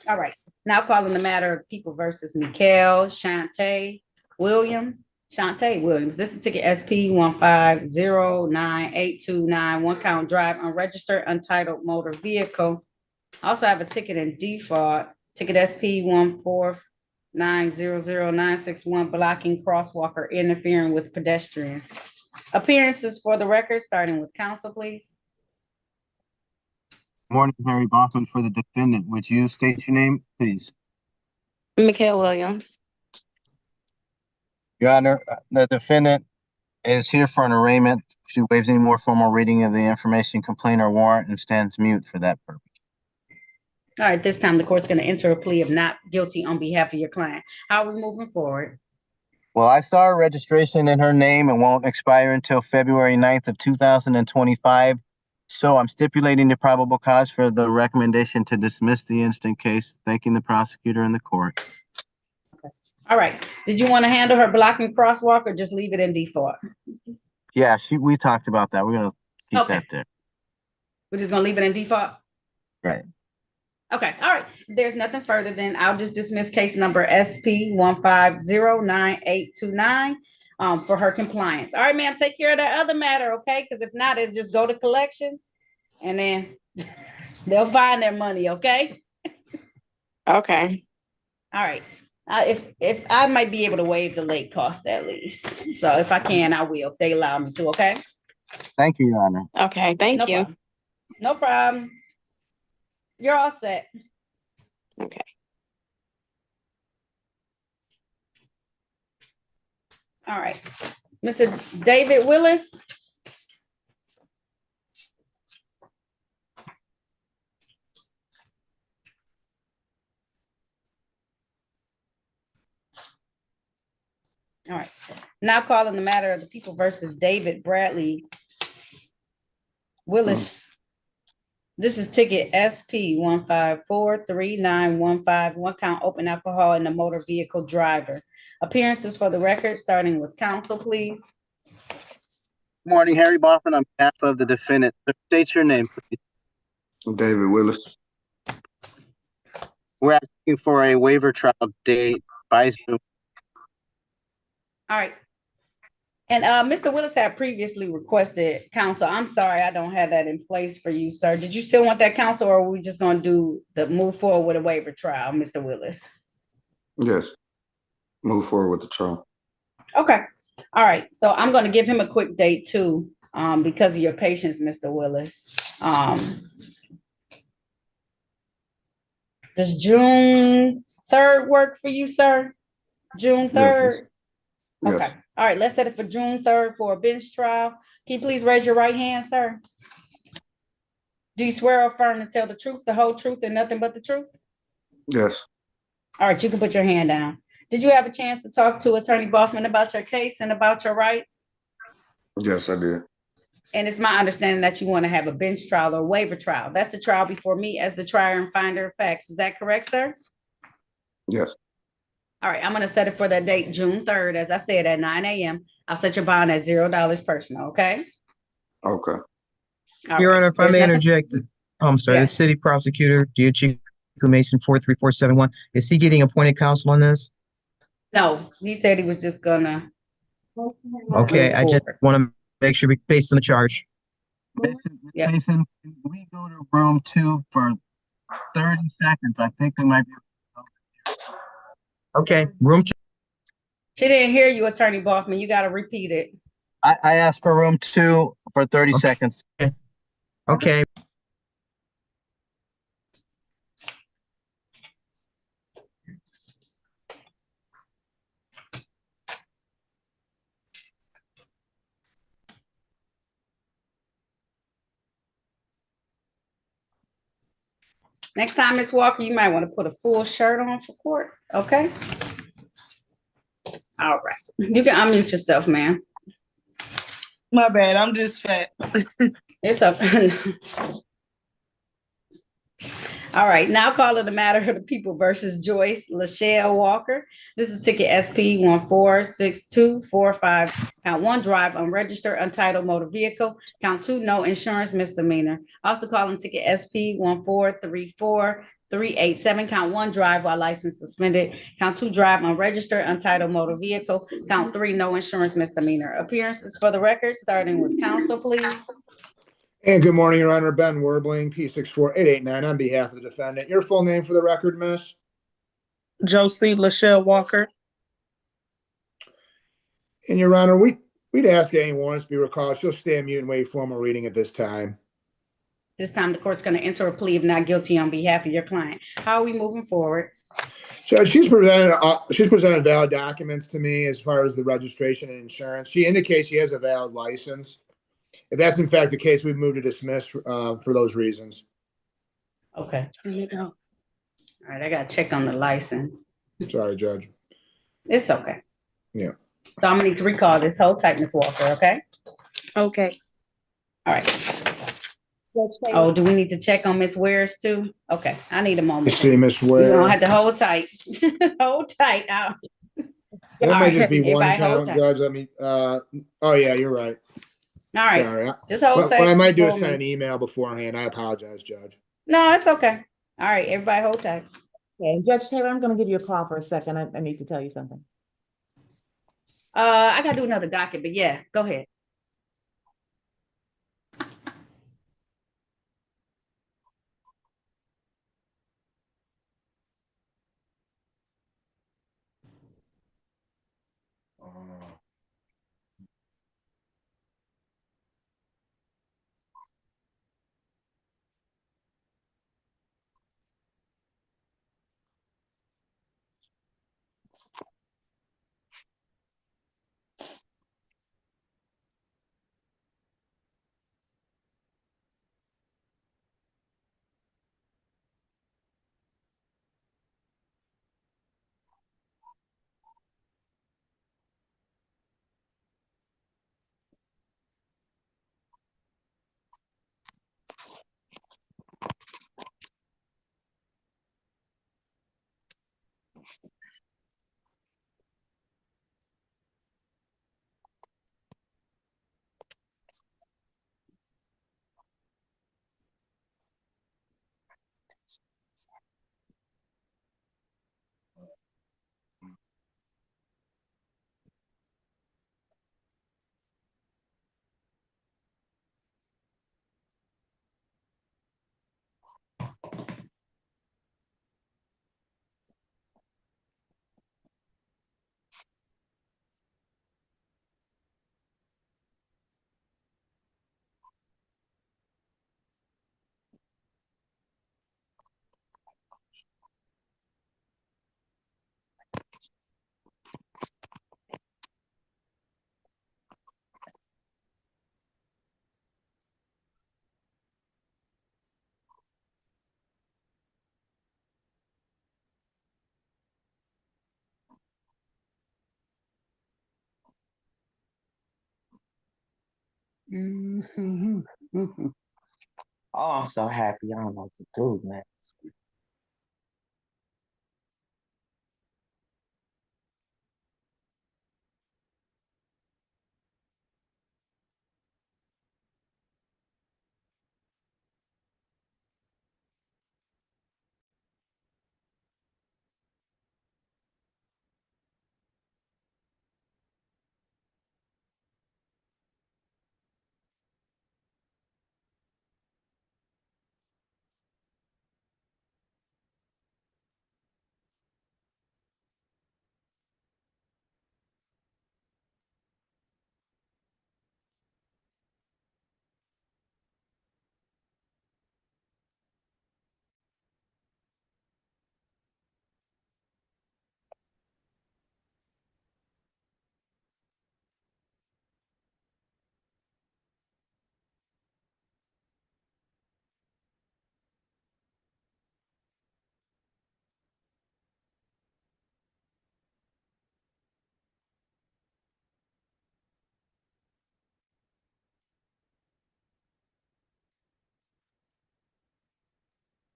All right. Now calling the matter of People versus Mikael Shantae Williams. Shantae Williams. This is ticket SP 1509829. One count drive unregistered untitled motor vehicle. I also have a ticket in default. Ticket SP 149000961 blocking crosswalker interfering with pedestrian. Appearances for the record, starting with counsel, please. Morning, Harry Bachman for the defendant. Would you state your name, please? Mikael Williams. Your Honor, the defendant is here for an arraignment. She waives any more formal reading of the information, complaint, or warrant and stands mute for that purpose. All right, this time the court's going to enter a plea of not guilty on behalf of your client. How are we moving forward? Well, I saw her registration in her name and won't expire until February 9th of 2025. So I'm stipulating the probable cause for the recommendation to dismiss the instant case, thanking the prosecutor and the court. All right. Did you want to handle her blocking crosswalk or just leave it in default? Yeah, we talked about that. We're going to keep that there. We're just going to leave it in default? Right. Okay. All right. There's nothing further, then I'll just dismiss case number SP 1509829 for her compliance. All right, ma'am, take care of that other matter, okay? Because if not, it'll just go to collections and then they'll find their money, okay? Okay. All right. If I might be able to waive the late cost at least. So if I can, I will, if they allow me to, okay? Thank you, Your Honor. Okay, thank you. Problem. No problem. You're all set. Okay. All right. Mr. David Willis. All right. Now calling the matter of the People versus David Bradley Willis. This is ticket SP 1543915. One count open alcohol in the motor vehicle driver. Appearances for the record, starting with counsel, please. Morning, Harry Bachman on behalf of the defendant. State your name, please. David Willis. We're asking for a waiver trial date by Zoom. All right. And Mr. Willis had previously requested counsel. I'm sorry, I don't have that in place for you, sir. Did you still want that counsel, or are we just going to do the move forward with a waiver trial, Mr. Willis? Yes. Move forward with the trial. Okay. All right. So I'm going to give him a quick date too, because of your patience, Mr. Willis. Does June 3rd work for you, sir? June 3rd? Yes. Okay. All right. Let's set it for June 3rd for a bench trial. Can you please raise your right hand, sir? Do you swear or affirm to tell the truth, the whole truth, and nothing but the truth? Yes. All right. You can put your hand down. Did you have a chance to talk to Attorney Boffman about your case and about your rights? Yes, I did. And it's my understanding that you want to have a bench trial or waiver trial. That's a trial before me as the trier and finder of facts. Is that correct, sir? Yes. All right, I'm going to set it for that date, June 3rd, as I said, at 9 a.m. I'll set your bond at $0 personal, okay? Okay. Your Honor, if I may interject, I'm sorry, the city prosecutor, Dear Chief Mason 43471, is he getting appointed counsel on this? No, he said he was just gonna. Okay, I just want to make sure based on the charge. Yep. Mason, can we go to room 2 for 30 seconds? I think we might be. Okay, room two. She didn't hear you, Attorney Boffman. You gotta repeat it. I asked for room 2 for 30 seconds. Okay. Next time, Ms. Walker, you might want to put a full shirt on for court, okay? All right. You can unmute yourself, ma'am. My bad. I'm just fat. It's up. All right, now calling the matter of the people versus Joyce Lachelle Walker. This is ticket SP 146245. Count 1, drive unregistered, untitled motor vehicle. Count 2, no insurance misdemeanor. Also calling ticket SP 1434387. Count 1, drive while license suspended. Count 2, drive unregistered, untitled motor vehicle. Count 3, no insurance misdemeanor. Appearances for the record, starting with counsel, please. And good morning, Your Honor. Ben Werbling, P64889, on behalf of the defendant. Your full name for the record, miss? Josie Lachelle Walker. And Your Honor, we'd ask any warrants be recalled. She'll stand mute and wait formal reading at this time. This time, the court's going to enter a plea of not guilty on behalf of your client. How are we moving forward? Judge, she's presented valid documents to me as far as the registration and insurance. She indicates she has a valid license. If that's in fact the case, we've moved to dismiss for those reasons. Okay. There you go. All right, I got to check on the license. Sorry, Judge. It's okay. Yeah. So I'm going to need to recall this. Hold tight, Ms. Walker, okay? Okay. All right. Oh, do we need to check on Ms. Wares too? Okay, I need a moment. Let's see, Ms. You're Ware. going to have to hold tight. Hold tight. That All might right, just be one everybody hold count, tight. Judge. Let me, oh yeah, you're right. All right. Sorry. Just hold tight. What I might do is Hold send me. an email beforehand. I apologize, Judge. No, it's okay. All right, everybody hold tight. Okay, Judge Taylor, I'm gonna give you a call for a second. I need to tell you something. I got to do another docket, but yeah, go ahead. Oh, I'm so happy. I don't know what to do, man.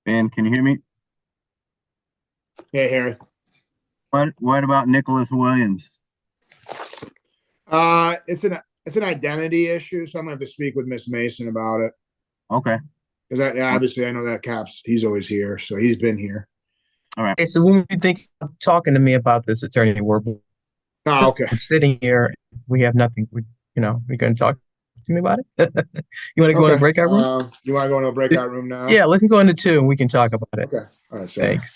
Ben, can you hear me? Yeah, Harry. What about Nicholas Williams? It's an identity issue, so I'm gonna have to speak with Miss Mason about it. Okay. Because obviously I know that he's always here, so he's been here. All right. Hey, so when you think of talking to me about this, Attorney Warble? Oh, okay. I'm sitting here, we have nothing, we're gonna talk to me about it? You wanna go in the Okay. breakout room? You wanna go into a breakout room now? Yeah, let's go into 2 and we can talk about it. Okay. All right, sorry. Thanks.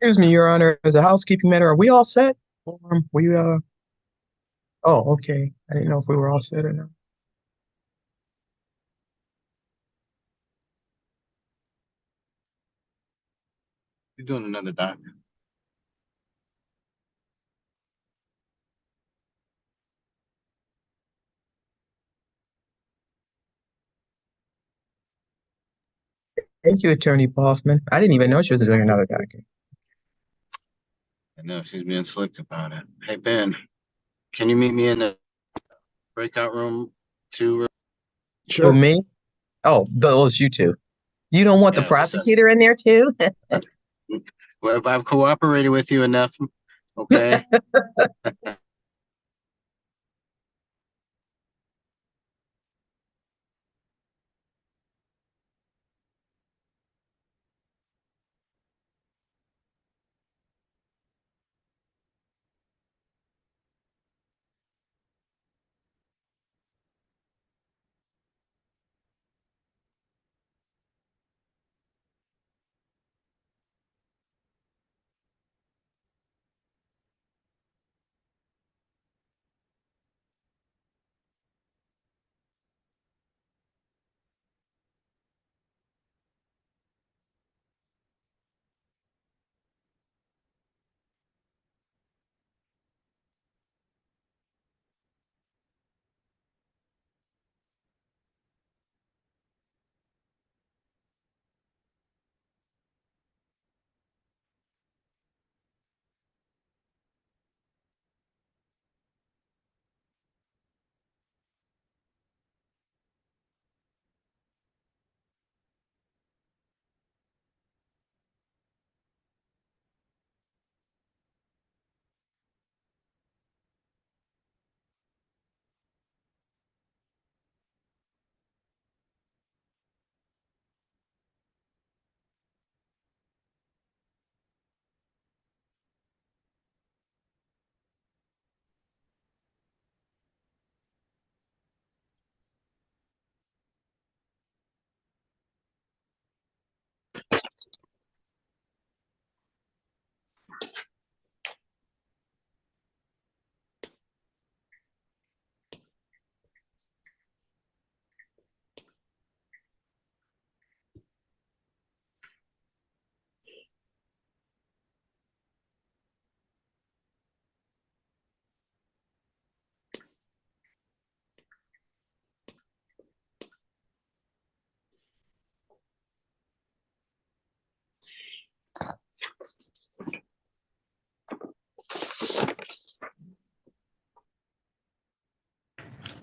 Excuse me, Your Honor, as a housekeeping matter, are we all set? Or oh, okay. I didn't know if we were all set or not. You're doing another document. Thank you, Attorney Hoffman. I didn't even know she was doing another document. I know she's being slick about it. Hey, Ben, can you meet me in the breakout room 2? Who, me? Oh, those you two. You don't want the Yeah, what's up? prosecutor in there too? Well, if I've cooperated with you enough, okay?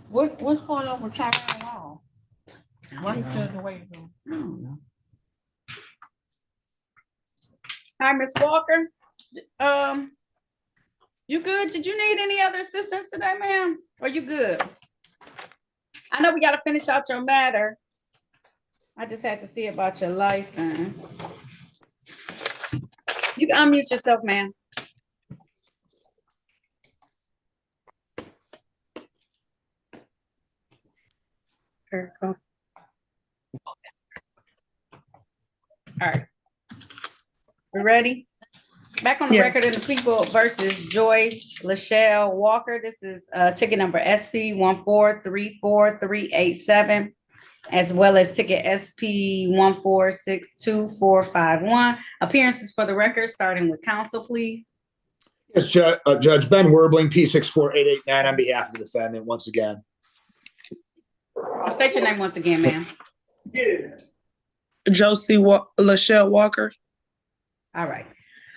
What's going on with Tyrone Wall? Why he's still in the waiting room? I don't know. Hi, Miss Walker. You good? Did you need any other assistance today, ma'am? Are you good? I know we got to finish out your matter. I just had to see about your license. You can unmute yourself, ma'am. All right. We ready? Back on the record in the people versus Joyce Lachelle Walker. This is ticket number SP 1434387, as well as ticket SP 1462451. Appearances for the record, starting with counsel, please. Yes, Judge Ben Werbling, P64889 on behalf of the defendant once again. State your name once again, ma'am. Josie Lachelle Walker. All right.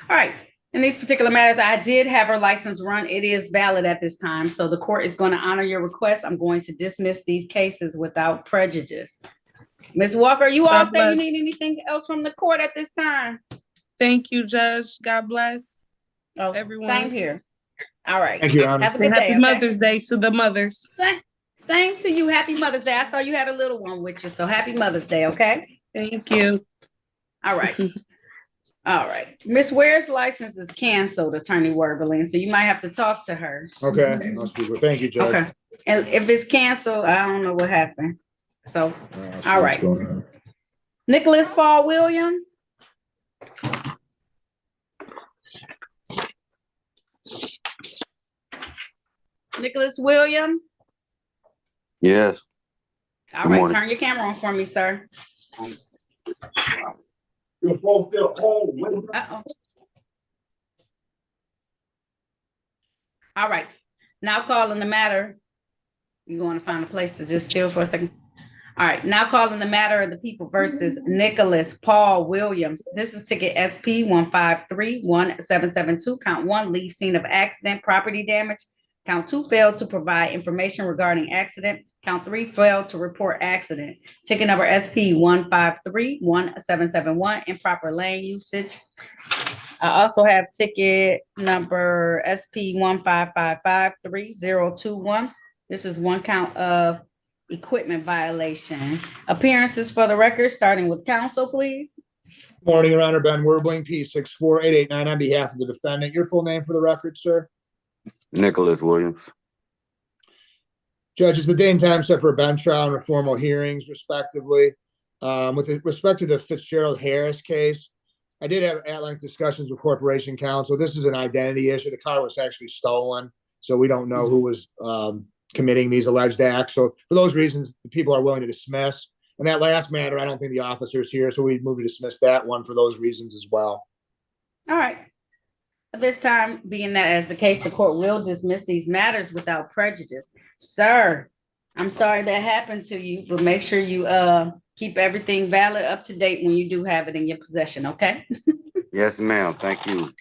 All right. In these particular matters, I did have her license run. It is valid at this time. So the court is going to honor your request. I'm going to dismiss these cases without prejudice. Ms. Walker, you all say you need anything else from the court at this time? Thank you, Judge. God bless everyone. Same here. All right. Thank you, Your Honor. Have a good day. Happy Mother's Day to the mothers. Same to you. Happy Mother's Day. I saw you had a little one with you. So happy Mother's Day. Okay. Thank you. All right. All right. Miss Ware's license is canceled, Attorney Werbeling, so you might have to talk to her. Okay. Thank you, Judge. Okay. And if it's canceled, I don't know what happened. So, all right. Nicholas Paul Williams. Nicholas Williams. Yes. All Good right, morning. turn your camera on for me, sir. Uh-oh. All right, now calling the matter. You want to find a place to just chill for a second? All right, now calling the matter of the people versus Nicholas Paul Williams. This is ticket SP 1531772. Count 1, leave scene of accident, property damage. Count 2, failed to provide information regarding accident. Count 3, failed to report accident. Ticket number SP 1531771, improper lane usage. I also have ticket number SP 155530021. This is one count of equipment violation. Appearances for the record, starting with counsel, please. Morning, Your Honor. Ben Werbling, P64889 on behalf of the defendant. Your full name for the record, sir? Nicholas Williams. Judge, it's the day and time set for a bench trial and formal hearings, respectively. With respect to the Fitzgerald Harris case, I did have at-length discussions with Corporation Counsel. This is an identity issue. The car was actually stolen, so we don't know who was committing these alleged acts. So for those reasons, the people are willing to dismiss. And that last matter, I don't think the officer's here, so we move to dismiss that one for those reasons as well. All right. At this time, being that as the case, the court will dismiss these matters without prejudice. Sir, I'm sorry that happened to you, but make sure you keep everything valid, up to date when you do have it in your possession, okay? Yes, ma'am. Thank you.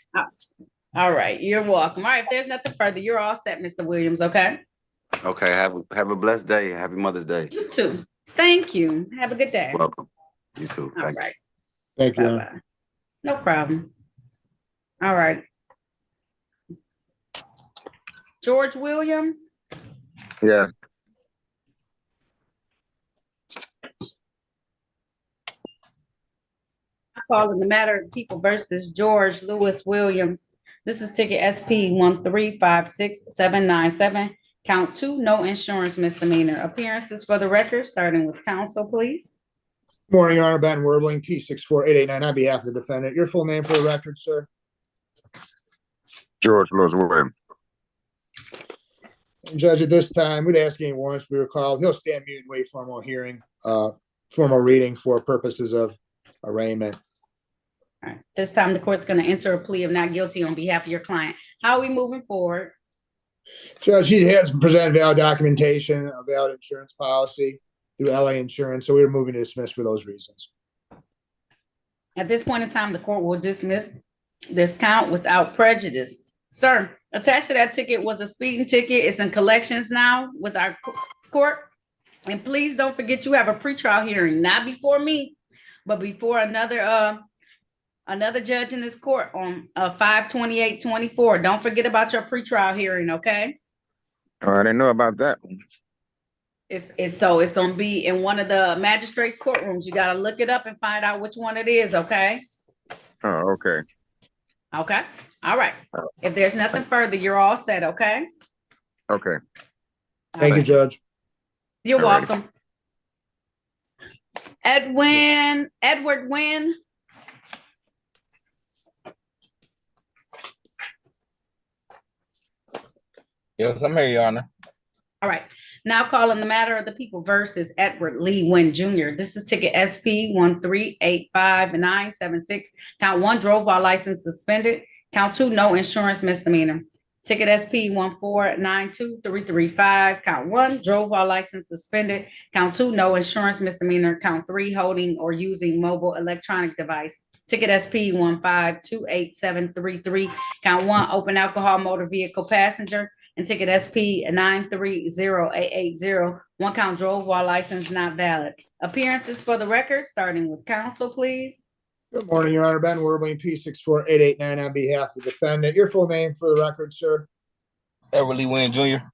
All right, you're welcome. All right, if there's nothing further, you're all set, Mr. Williams, okay? Okay. Have a blessed day. Happy Mother's Day. You too. Thank you. Have a good day. Welcome. You too. All Thank right. Thank you. Bye-bye. No problem. All right. George Williams. Yeah. Calling the matter of people versus George Lewis Williams. This is ticket SP 1356797. Count 2, no insurance misdemeanor. Appearances for the record, starting with counsel, please. Morning, Your Honor. Ben Werbling, P64889 on behalf of the defendant. Your full name for the record, sir? George Lewis Williams. Judge, at this time, we'd ask any warrants be recalled. He'll stand mute and wait for formal hearing, formal reading for purposes of arraignment. All right. This time, the court's going to enter a plea of not guilty on behalf of your client. How are we moving forward? Judge, he has presented valid documentation, a valid insurance policy through LA Insurance, so we're moving to dismiss for those reasons. At this point in time, the court will dismiss this count without prejudice. Sir, attached to that ticket was a speeding ticket. It's in collections now with our court. And please don't forget you have a pretrial hearing, not before me, but before another judge in this court on 5/28/24. Don't forget about your pretrial hearing, okay? Oh, I didn't know about that. It's gonna be in one of the magistrate's courtrooms. You gotta look it up and find out which one it is, okay? Oh, okay. Okay. All right. If there's nothing further, you're all set, okay? Okay. Thank you, Judge. You're All right. welcome. Edward Wynn. Yes, I'm here, Your Honor. All right. Now calling the matter of the people versus Edward Lee Wynn Jr. This is ticket SP 1385976. Count 1, drove while license suspended. Count 2, no insurance misdemeanor. Ticket SP 1492335. Count 1, drove while license suspended. Count 2, no insurance misdemeanor. Count 3, holding or using mobile electronic device. Ticket SP 1528733. Count 1, open alcohol motor vehicle passenger. And ticket SP 930880. One count, drove while license not valid. Appearances for the record, starting with counsel, please. Good morning, Your Honor. Ben Werbling, P64889 on behalf of the defendant. Your full name for the record, sir? Edward Lee Wynn Jr.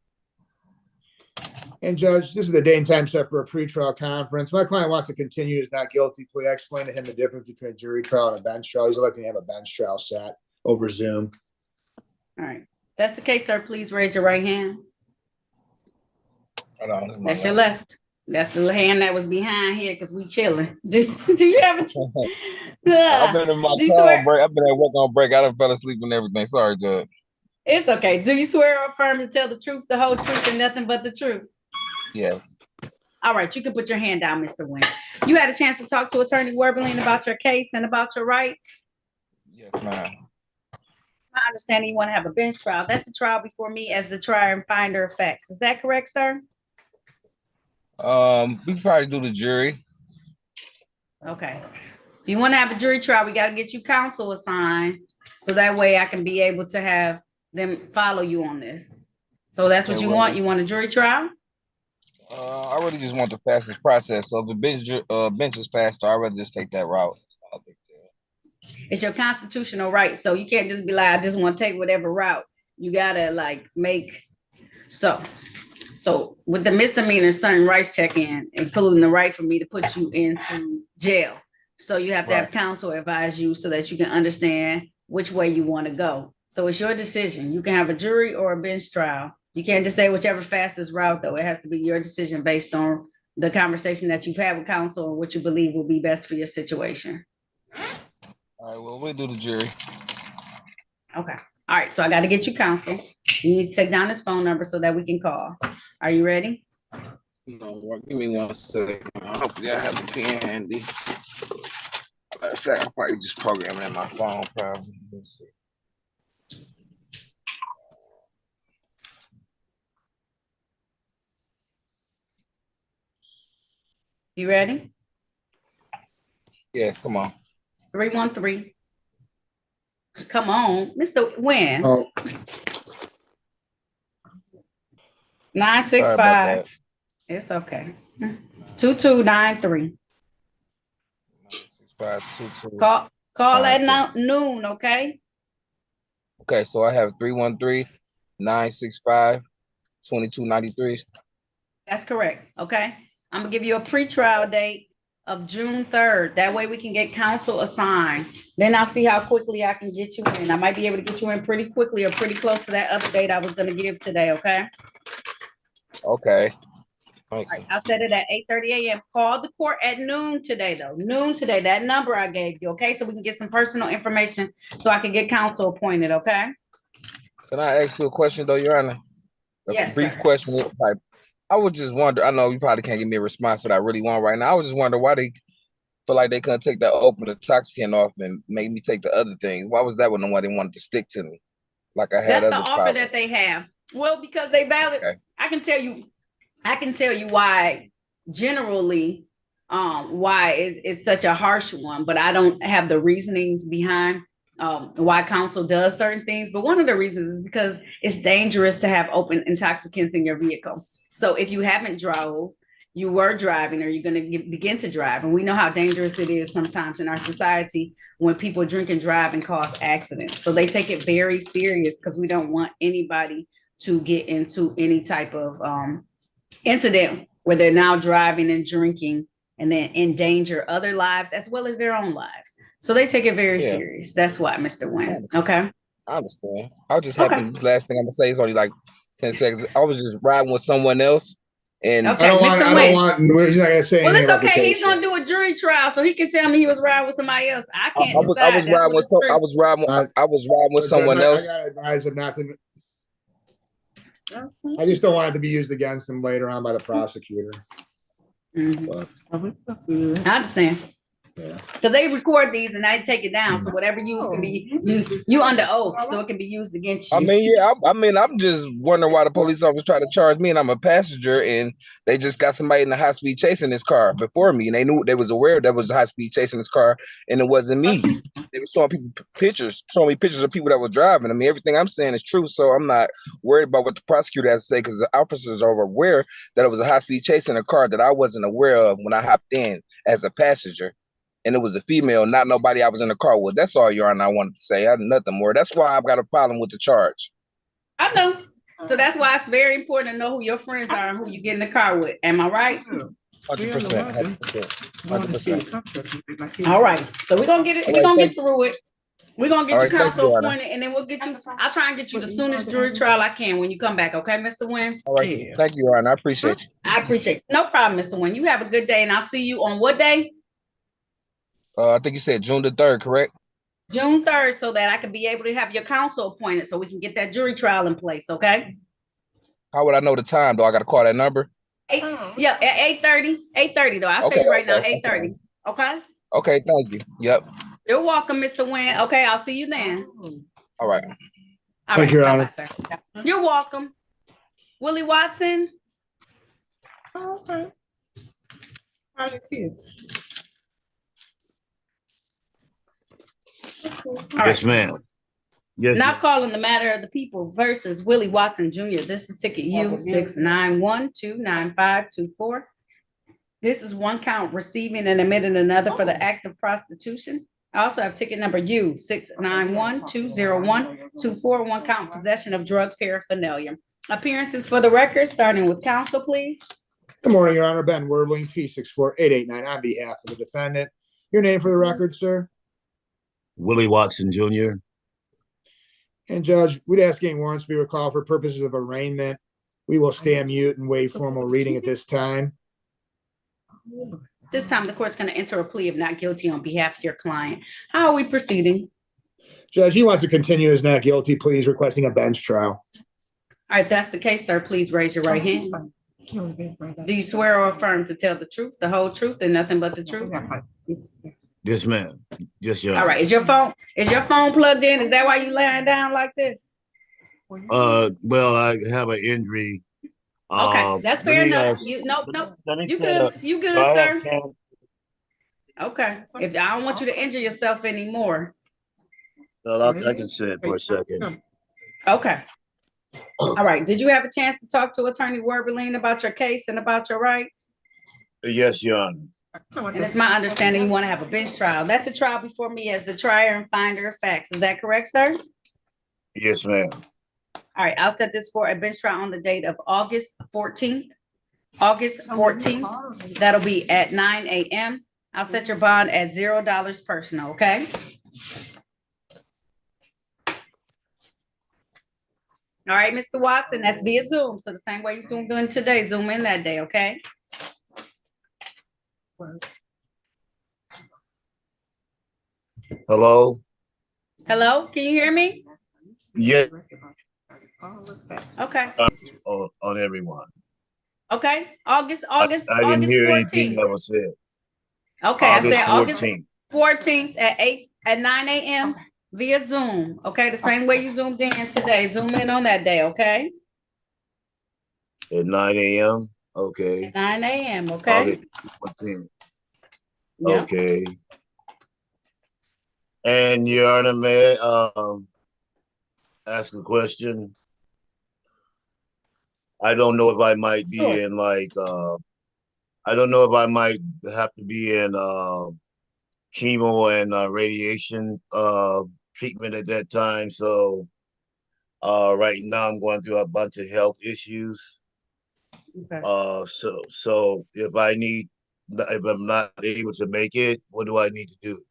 And Judge, this is the day and time set for a pretrial conference. My client wants to continue his not guilty plea. I explained to him the difference between a jury trial and a bench trial. He's electing to have a bench trial set over Zoom. All right. That's the case, sir. Please raise your right hand. Hold on, That's your left. That's the hand that was behind here because we chilling. Do you have a I've been in my car on break. I've been at work on break. I done fell asleep and everything. Sorry, Judge. It's okay. Do you swear or affirm to tell the truth, the whole truth, and nothing but the truth? Yes. All right, you can put your hand down, Mr. Wynn. You had a chance to talk to Attorney Werbeline about your case and about your rights. Yes, ma'am. I understand you want to have a bench trial. That's a trial before me as the trier and finder of facts. Is that correct, sir? We probably do the jury. Okay. If you want to have a jury trial, we got to get you counsel assigned, so that way I can be able to have them follow you on this. So that's what Okay, you well, want? You want a jury trial? I really just want the fastest process. So if the bench is faster, I'd rather just take that route. It's your constitutional right. So you can't just be like, I just want to take whatever route. You gotta like make so with the misdemeanor, certain rights check in, including the right for me to put you into jail. So you have to have counsel advise you so that you can understand which way you want to go. So it's your decision. You can have a jury or a bench trial. You can't just say whichever fastest route, though. It has to be your decision based on the conversation that you've had with counsel and what you believe will be best for your situation. All right, well, we'll do the jury. Okay. All right. So I got to get you counsel. You need to take down his phone number so that we can call. Are you ready? No, give me 1 second. Hopefully I have a pen handy. Matter of fact, I'll probably just program it in my phone, probably. Let's see. You ready? Yes, come on. 313. Come on, Mr. Wynn. Oh, 965. It's okay. 2293. 96522. Call at noon, okay? Okay, so I have 313-965-2293. That's correct. Okay. I'm gonna give you a pre-trial date of June 3rd. That way we can get counsel assigned. Then I'll see how quickly I can get you in. I might be able to get you in pretty quickly or pretty close to that other date I was gonna give today, okay? Okay. All right, I'll set it at 8:30 a.m. Call the court at noon today, though. Noon today, that number I gave you, okay? So we can get some personal information so I can get counsel appointed, okay? Can I ask you a question, though, Your Honor? Yes, brief sir. question. Like, I would just wonder, I know you probably can't give me a response that I really want right now. I would just wonder why they feel like they couldn't take that open intoxicant off and make me take the other thing. Why was that one the one they wanted to stick to me? Like I had That's the other offer problems. that they have. Well, because they valid. Okay. I can tell you why generally why it's such a harsh one, but I don't have the reasonings behind why counsel does certain things. But one of the reasons is because it's dangerous to have open intoxicants in your vehicle. So if you haven't drove, you were driving, or you're going to begin to drive. And we know how dangerous it is sometimes in our society when people drink and drive and cause accidents. So they take it very serious because we don't want anybody to get into any type of incident where they're now driving and drinking and then endanger other lives as well as their own lives. So they take it very serious. That's why, Mr. Wynn. Okay. I understand. I was just happy. Last thing I'm gonna say is only like 10 seconds. I was just riding with someone else, and Okay, Mr. Wynn. He's not gonna say Well, anything it's about the okay. case. He's gonna do a jury trial, so he can tell me he was riding with somebody else. I can't I decide. was riding with I was riding with someone else. I gotta advise him not to. I just don't want it to be used against him later on by the prosecutor. But, I understand. yeah. Because they record these and I take it down. So whatever used can be you under oath, so it can be used against you. I mean, yeah, I'm just wondering why the police officers try to charge me, and I'm a passenger, and they just got somebody in the high speed chasing this car before me, and they was aware there was a high speed chasing this car, and it wasn't me. They were showing me pictures of people that were driving. I mean, everything I'm saying is true, so I'm not worried about what the prosecutor has to say because the officers are aware that it was a high speed chasing a car that I wasn't aware of when I hopped in as a passenger. And it was a female, not nobody I was in the car with. That's all, Your Honor, I wanted to say. I had nothing more. That's why I've got a problem with the charge. I know. So that's why it's very important to know who your friends are and who you get in the car with. Am I right? 100%. 100%. All right. So we're gonna get it. We're gonna get through it. We're gonna get All you right, thank counsel you, Anna. appointed, and then we'll get you. I'll try and get you the soonest jury trial I can when you come back. Okay, Mr. Wynn? All right. Thank you, Your Honor. I appreciate you. I appreciate it. No problem, Mr. Wynn. You have a good day, and I'll see you on what day? I think you said June the 3rd, correct? June 3rd, so that I can be able to have your counsel appointed, so we can get that jury trial in place, okay? How would I know the time? Do I got to call that number? Yeah, at 8:30, 8:30 though. I'll Okay, tell you right now, okay, 8:30, okay? okay. Thank you. Yep. You're welcome, Mr. Wynn. Okay, I'll see you then. All right. All Thank right, you, Your bye-bye, Honor. sir. You're welcome. Willie Watson? Okay. How you feel? All Yes, right. ma'am. Yes, Now ma'am. calling the matter of the people versus Willie Watson Jr. This is ticket U 691295524. This is one count receiving and admitting another for the act of prostitution. I also have ticket number U 691201241, one count possession of drug paraphernalia. Appearances for the record, starting with counsel, please. Good morning, Your Honor. Ben Werbling, P64889 on behalf of the defendant. Your name for the record, sir? Willie Watson Jr. And Judge, we'd ask any warrants be recalled for purposes of arraignment. We will stand mute and waive formal reading at this time. This time, the court's going to enter a plea of not guilty on behalf of your client. How are we proceeding? Judge, he wants to continue his not guilty plea. He's requesting a bench trial. All right, if that's the case, sir, please raise your right hand. Do you swear or affirm to tell the truth, the whole truth, and nothing but the truth? Yes, ma'am. Yes, Your Honor. All right, is your phone plugged in? Is that why you laying down like this? Well, I have an injury. Okay, that's fair enough. You good, sir. Okay, if I don't want you to injure yourself anymore. Well, I can sit for a second. Okay. All right. Did you have a chance to talk to Attorney Werbeline about your case and about your rights? Yes, Your Honor. And it's my understanding you want to have a bench trial. That's a trial before me as the trier and finder of facts. Is that correct, sir? Yes, ma'am. All right. I'll set this for a bench trial on the date of August 14th. August 14th. That'll be at 9 a.m. I'll set your bond at $0 personal, okay? All right, Mr. Watson, that's via Zoom. So the same way you're doing today, Zoom in that day, okay? Hello? Hello, can you hear me? Yeah. Okay. On everyone. Okay, August I didn't August hear 14th. anything that was said. Okay, I said August 14th. 14th at 9 a.m. via Zoom. Okay, the same way you zoomed in today. Zoom in on that day, okay? At 9 a.m. Okay. 9 a.m. Okay. August 14th. Yep. Okay. And Your Honor, may I ask a question? I don't know if I might be in like I don't know if I might have to be in chemo and radiation treatment at that time. So right now I'm going through a bunch of health issues. Okay. So if I'm not able to make it, what do I need to do?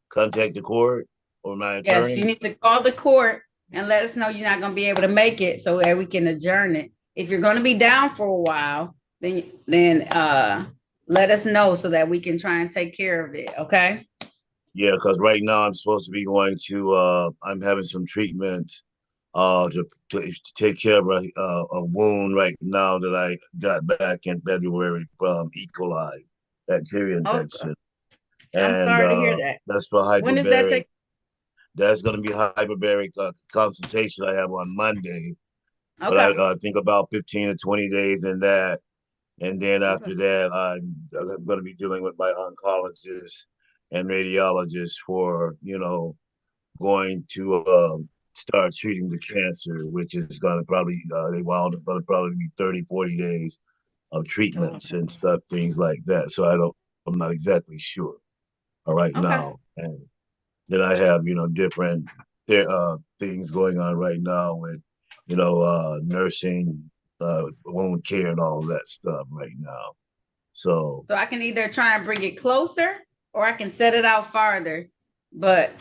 Contact the court or my attorney? Yes, you need to call the court and let us know you're not going to be able to make it so that we can adjourn it. If you're going to be down for a while, then let us know so that we can try and take care of it. Okay. Yeah, because right now I'm supposed to be going to I'm having some treatment to take care of a wound right now that I got back in February from E. coli bacteria infection. I'm sorry to hear that. That's for hyperbaric. When does that take? That's going to be a hyperbaric consultation I have on Monday. Okay. But I think about 15 to 20 days in that. And then after that, I'm going to be dealing with my oncologist and radiologist for, going to start treating the cancer, which is going to probably, going to probably be 30, 40 days of treatments and stuff, things like that. So I'm not exactly sure right now. And then I have, different things going on right now with, nursing, wound care and all that stuff right now. So I can either try and bring it closer or I can set it out farther. But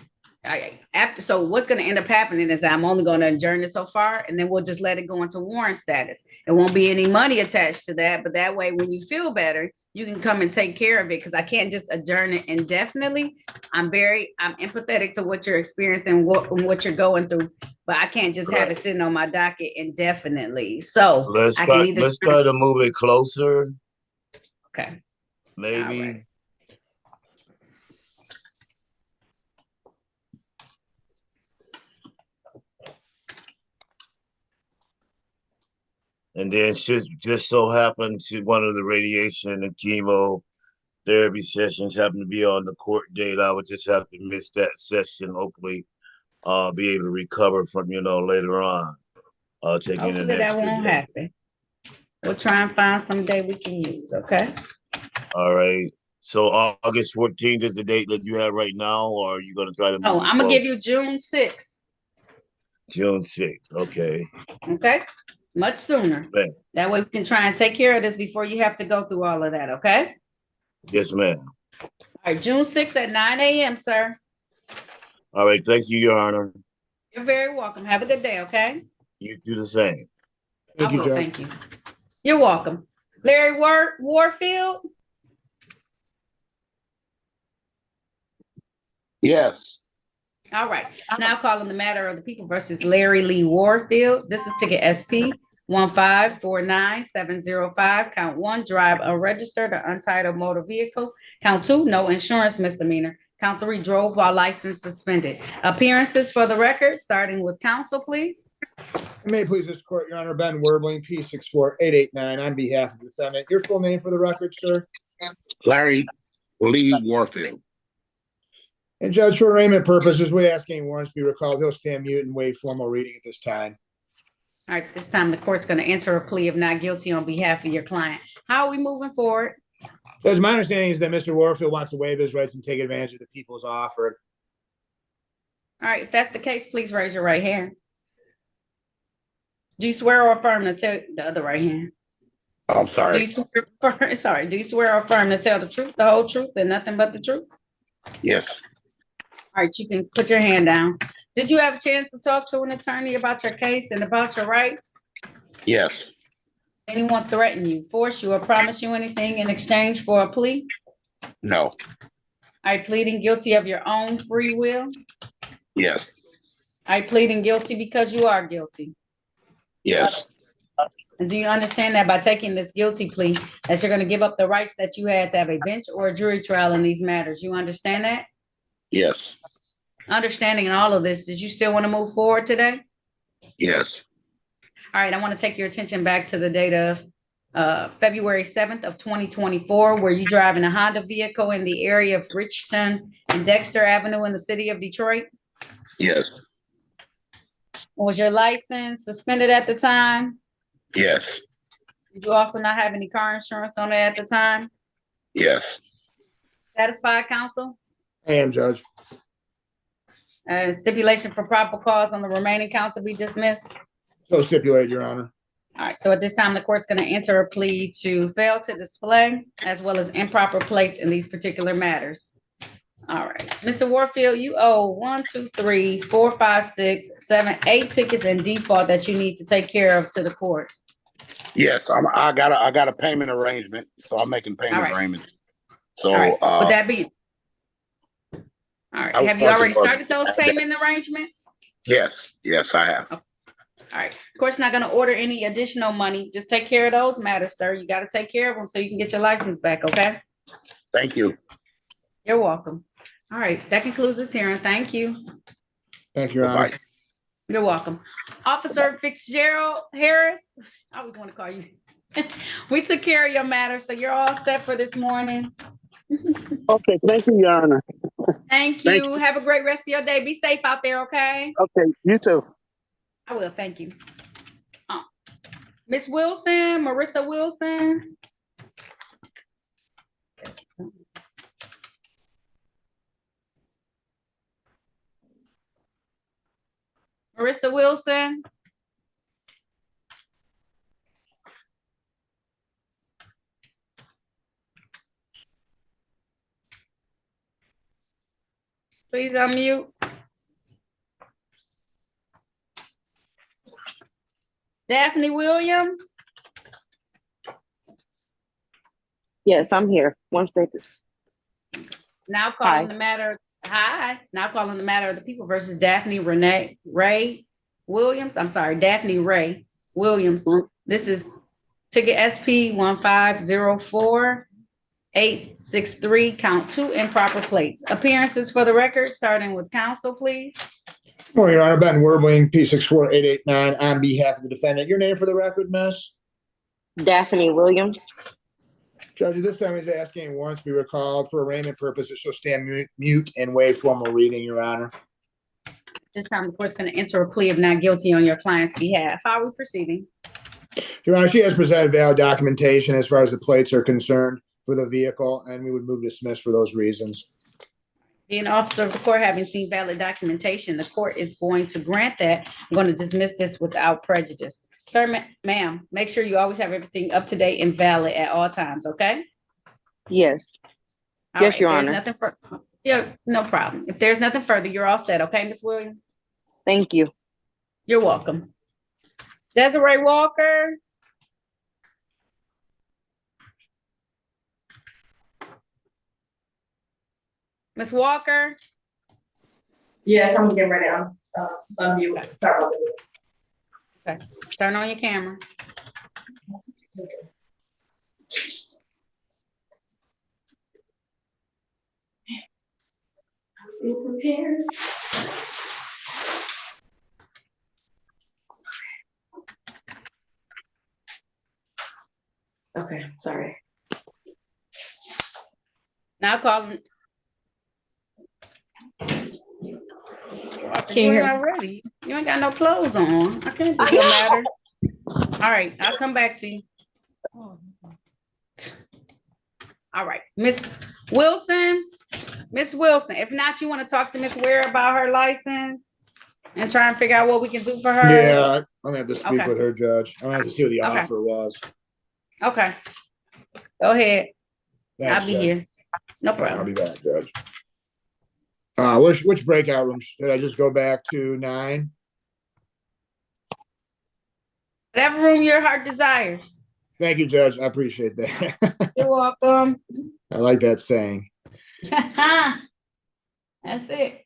So what's going to end up happening is that I'm only going to adjourn it so far, and then we'll just let it go into warrant status. There won't be any money attached to that, but that way, when you feel better, you can come and take care of it, because I can't just adjourn it indefinitely. I'm empathetic to what you're experiencing, what you're going through, but I can't just have it sitting on my docket indefinitely. So Let's I can try. either. Let's try to move it closer. Okay. Maybe. And then should just so happen to one of the radiation and chemo therapy sessions happen to be on the court date, I would just have to miss that session. Hopefully, be able to recover from later on. Taking an Hopefully that extra won't day. happen. We'll try and find some day we can use. Okay. All right. So August 14th is the date that you have right now, or are you going to try to move it I'm gonna give closer? you June 6th. June 6th. Okay. Okay. Much sooner. Ma'am. That way we can try and take care of this before you have to go through all of that. Okay. Yes, ma'am. All right. June 6th at 9 a.m., sir. All right. Thank you, Your Honor. You're very welcome. Have a good day. Okay. You do the same. Thank you, Judge. Thank you. You're welcome. Larry Warfield. Yes. All right. Now calling the matter of the people versus Larry Lee Warfield. This is ticket SP 1549705. Count 1, drive unregistered or untitled motor vehicle. Count 2, no insurance misdemeanor. Count 3, drove while license suspended. Appearances for the record, starting with counsel, please. May it please this court, Your Honor, Ben Werbling, P64889, on behalf of the defendant. Your full name for the record, sir? Larry Lee Warfield. And Judge, for arraignment purposes, we ask any warrants be recalled. He'll stand mute and waive formal reading at this time. All right, this time the court's going to enter a plea of not guilty on behalf of your client. How are we moving forward? Judge, my understanding is that Mr. Warfield wants to waive his rights and take advantage of the people's offer. All right, if that's the case, please raise your right hand. Do you swear or affirm to tell the other right hand? I'm Do sorry. you swear, do you swear or affirm to tell the truth, the whole truth, and nothing but the truth? Yes. All right, you can put your hand down. Did you have a chance to talk to an attorney about your case and about your rights? Yes. Anyone threaten you, force you, or promise you anything in exchange for a plea? No. Are you pleading guilty of your own free will? Yes. Are you pleading guilty because you are guilty? Yes. And do you understand that by taking this guilty plea, that you're going to give up the rights that you had to have a bench or a jury trial in these matters? You understand that? Yes. Understanding all of this, did you still want to move forward today? Yes. All right, I want to take your attention back to the date of February 7th of 2024, where you driving a Honda vehicle in the area of Richton and Dexter Avenue in the city of Detroit. Yes. Was your license suspended at the time? Yes. Did you also not have any car insurance on it at the time? Yes. Satisfied, counsel? I am, Judge. Stipulation for proper cause on the remaining counts to be dismissed. So stipulated, Your Honor. All right, so at this time, the court's going to enter a plea to fail to display as well as improper plates in these particular matters. All right, Mr. Warfield, you owe 1, 2, 3, 4, 5, 6, 7, 8 tickets in default that you need to take care of to the court. Yes. I got a payment arrangement, so I'm making payment arrangements. So All right, would that be? All right, have you already started those payment arrangements? Yes. Yes, I have. All right, of course, not going to order any additional money. Just take care of those matters, sir. You got to take care of them so you can get your license back, okay? Thank you. You're welcome. All right, that concludes this hearing. Thank you. Thank you, Your Honor. Bye-bye. You're welcome. Officer Fitzgerald Harris, I always want to call you. We took care of your matter, so you're all set for this morning. Okay, thank you, Your Honor. Thank you. Have a great rest of your day. Be safe out there, okay? Okay, you too. I will, thank you. Miss Wilson, Marissa Wilson. Marissa Wilson. Please unmute. Daphne Williams? Yes, I'm here. 1 second. Now calling the matter. Hi. Now calling the matter of the people versus Daphne Ray Williams. I'm sorry, Daphne Ray Williams. This is ticket SP 1504863. Count 2 improper plates. Appearances for the record, starting with counsel, please. Morning, Your Honor. Ben Werbling, P64889, on behalf of the defendant. Your name for the record, miss? Daphne Williams. Judge, at this time he's asking warrants be recalled for arraignment purposes. She'll stand mute and waive formal reading, Your Honor. This time the court's going to enter a plea of not guilty on your client's behalf. How are we proceeding? Your Honor, she has presented valid documentation as far as the plates are concerned for the vehicle, and we would move to dismiss for those reasons. Being an officer of the court, having seen valid documentation, the court is going to grant that. I'm going to dismiss this without prejudice. Sir, ma'am, make sure you always have everything up to date and valid at all times, okay? Yes. All Yes, right, Your if there's Honor. nothing yeah, no problem. If there's nothing further, you're all set, okay, Ms. Williams? Thank you. You're welcome. Desiree Walker. Ms. Walker. Yeah, I'm getting ready. I'm unmute. Sorry about this. Okay, turn on your camera. Feel prepared. Okay, sorry. Now calling. Can't You hear ain't me. already. You ain't got no clothes on. I can't do no matter. All right, I'll come back to you. All right, Miss Wilson. Miss Wilson, if not, you want to talk to Miss Ware about her license and try and figure out what we can do for her? Yeah, I'm gonna have to speak Okay. with her, Judge. I'm gonna have to see what the Okay. offer was. Okay. Go ahead. Thanks, I'll be Judge. here. No I'll problem. be back, Judge. Which breakout room? Did I just go back to 9? Whatever room your heart desires. Thank you, Judge. I appreciate that. You're welcome. I like that saying. That's it.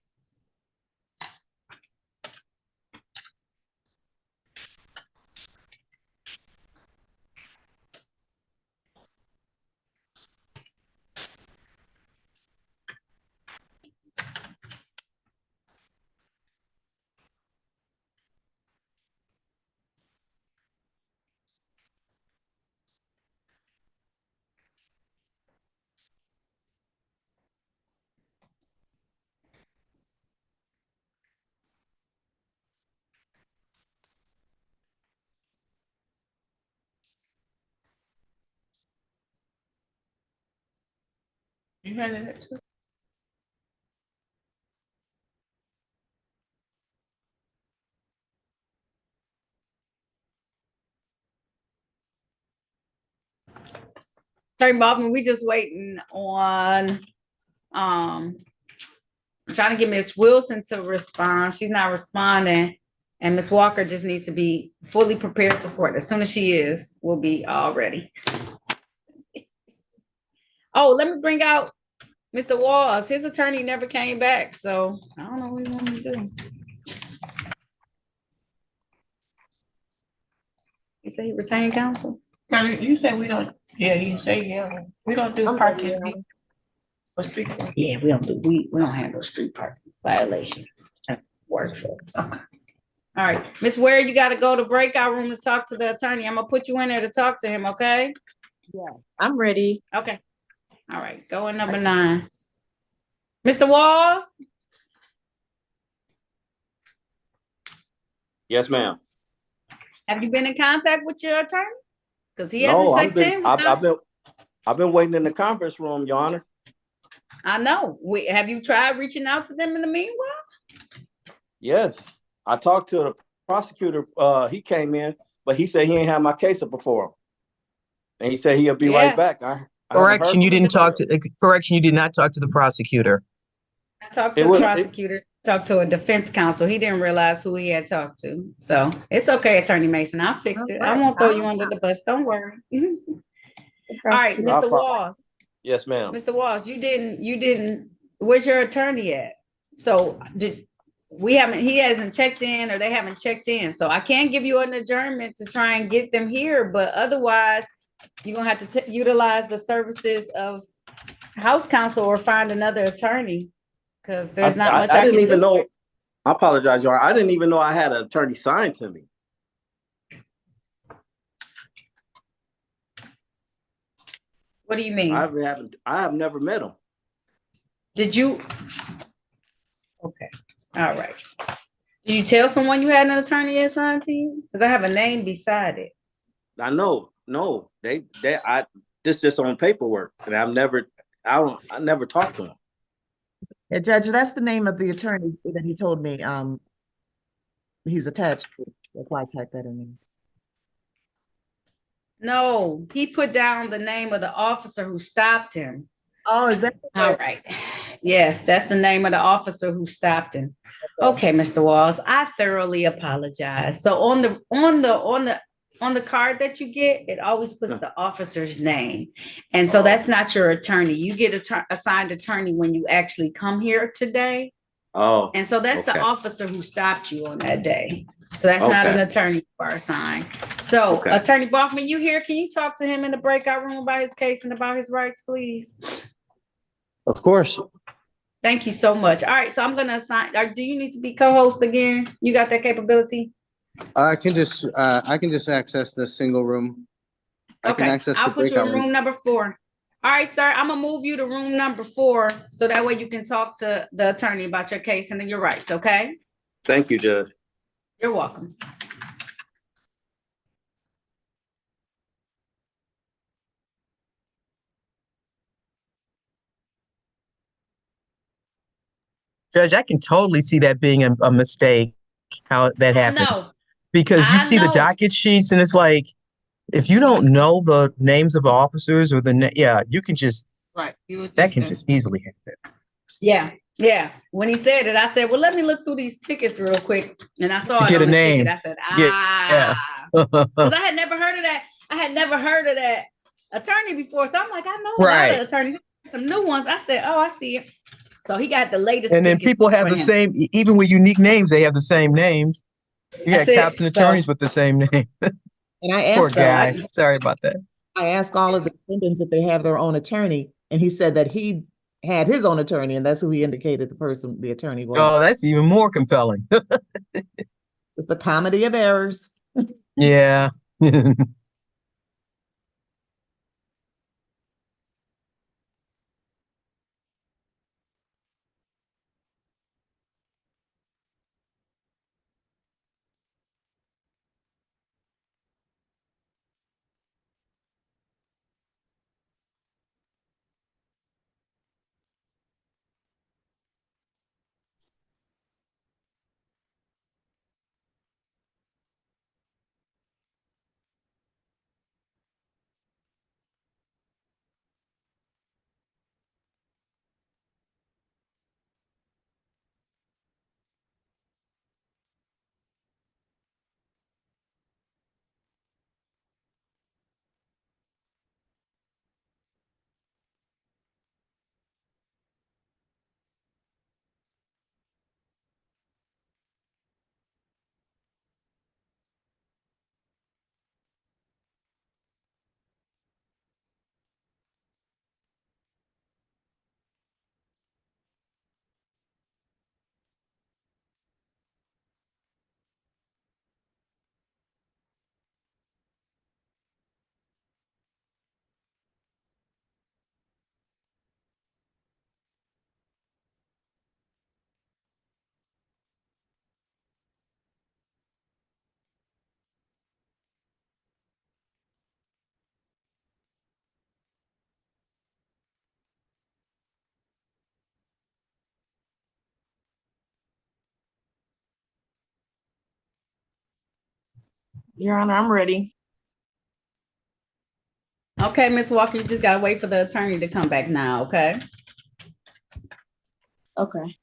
You handed it to? Sorry, Bob, we just waiting on trying to get Miss Wilson to respond. She's not responding. And Miss Walker just needs to be fully prepared for court. As soon as she is, we'll be all ready. Oh, let me bring out Mr. Walls. His attorney never came back, so I don't know what he wants to do. He said he retained counsel. No, you say we don't, yeah, you say, yeah, we don't do parking for street. Yeah, we don't handle street parking violations. Work folks. Okay. All right, Miss Ware, you got to go to breakout room to talk to the attorney. I'm gonna put you in there to talk to him. Okay. Yeah, I'm ready. Okay. All right, go in number 9. Mr. Walls. Yes, ma'am. Have you been in contact with your attorney? Because he No, hasn't checked in with us. I've been waiting in the conference room, Your Honor. I know. Have you tried reaching out to them in the meanwhile? Yes, I talked to the prosecutor. He came in, but he said he ain't have my case up before him, and he said he'll be right back. I haven't heard Correction, you from him. didn't talk to, correction, you did not talk to the prosecutor. I talked to the prosecutor. talked to a defense counsel. He didn't realize who he had talked to. So it's okay, Attorney Mason. I'll fix it. I won't throw you under the bus. Don't worry. All right, Mr. Walls. Yes, ma'am. Mr. Walls, you didn't, where's your attorney at? So he hasn't checked in or they haven't checked in. So I can't give you an adjournment to try and get them here, but otherwise you're gonna have to utilize the services of House Counsel or find another attorney because there's not much I didn't can even do. know. I apologize, Your Honor. I didn't even know I had an attorney signed to me. What do you mean? I have never met him. Did you? Okay. All right. Did you tell someone you had an attorney assigned to you? Because I have a name beside it. I know. No, this just on paperwork, and I never talked to him. Yeah, Judge, that's the name of the attorney that he told me he's attached to. That's why I typed that in there. No, he put down the name of the officer who stopped him. Oh, is that all right? Yes, that's the name of the officer who stopped him. Okay, Mr. Walls, I thoroughly apologize. So on the card that you get, it always puts the officer's name. And so that's not your attorney. You get assigned attorney when you actually come here today. Oh. And so that's the officer who stopped you on that day. So that's not an attorney you are assigned. So Attorney Bachman, you here? Can you talk to him in the breakout room about his case and about his rights, please? Of course. Thank you so much. All right, so I'm gonna assign, do you need to be co-host again? You got that capability? I can just access the single room. I can access the I'll put you breakout in room rooms. number 4. All right, sir, I'm gonna move you to room number 4 so that way you can talk to the attorney about your case and your rights, okay? Thank you, Judge. You're welcome. Judge, I can totally see that being a mistake, how that happens. Because you see the docket sheets and it's like, if you don't know the names of officers or you can just, that can just easily happen. Yeah. When he said it, I said, well, let me look through these tickets real quick. And I saw To it get on a the name. ticket. I said, Yeah. because I had never heard of that. I had never heard of that attorney before. So I'm like, I know a lot of attorneys, some new ones. I said, oh, I see it. So he got the latest. And then people have the same, even with unique names, they have the same names. You got cops and attorneys with the same name. And I Poor asked guy. Sorry about that. I asked all of the defendants if they have their own attorney, and he said that he had his own attorney, and that's who he indicated the attorney was. Oh, that's even more compelling. It's the comedy of errors. Yeah. Your Honor, I'm ready. Okay, Ms. Walker, you just gotta wait for the attorney to come back now, okay? Okay.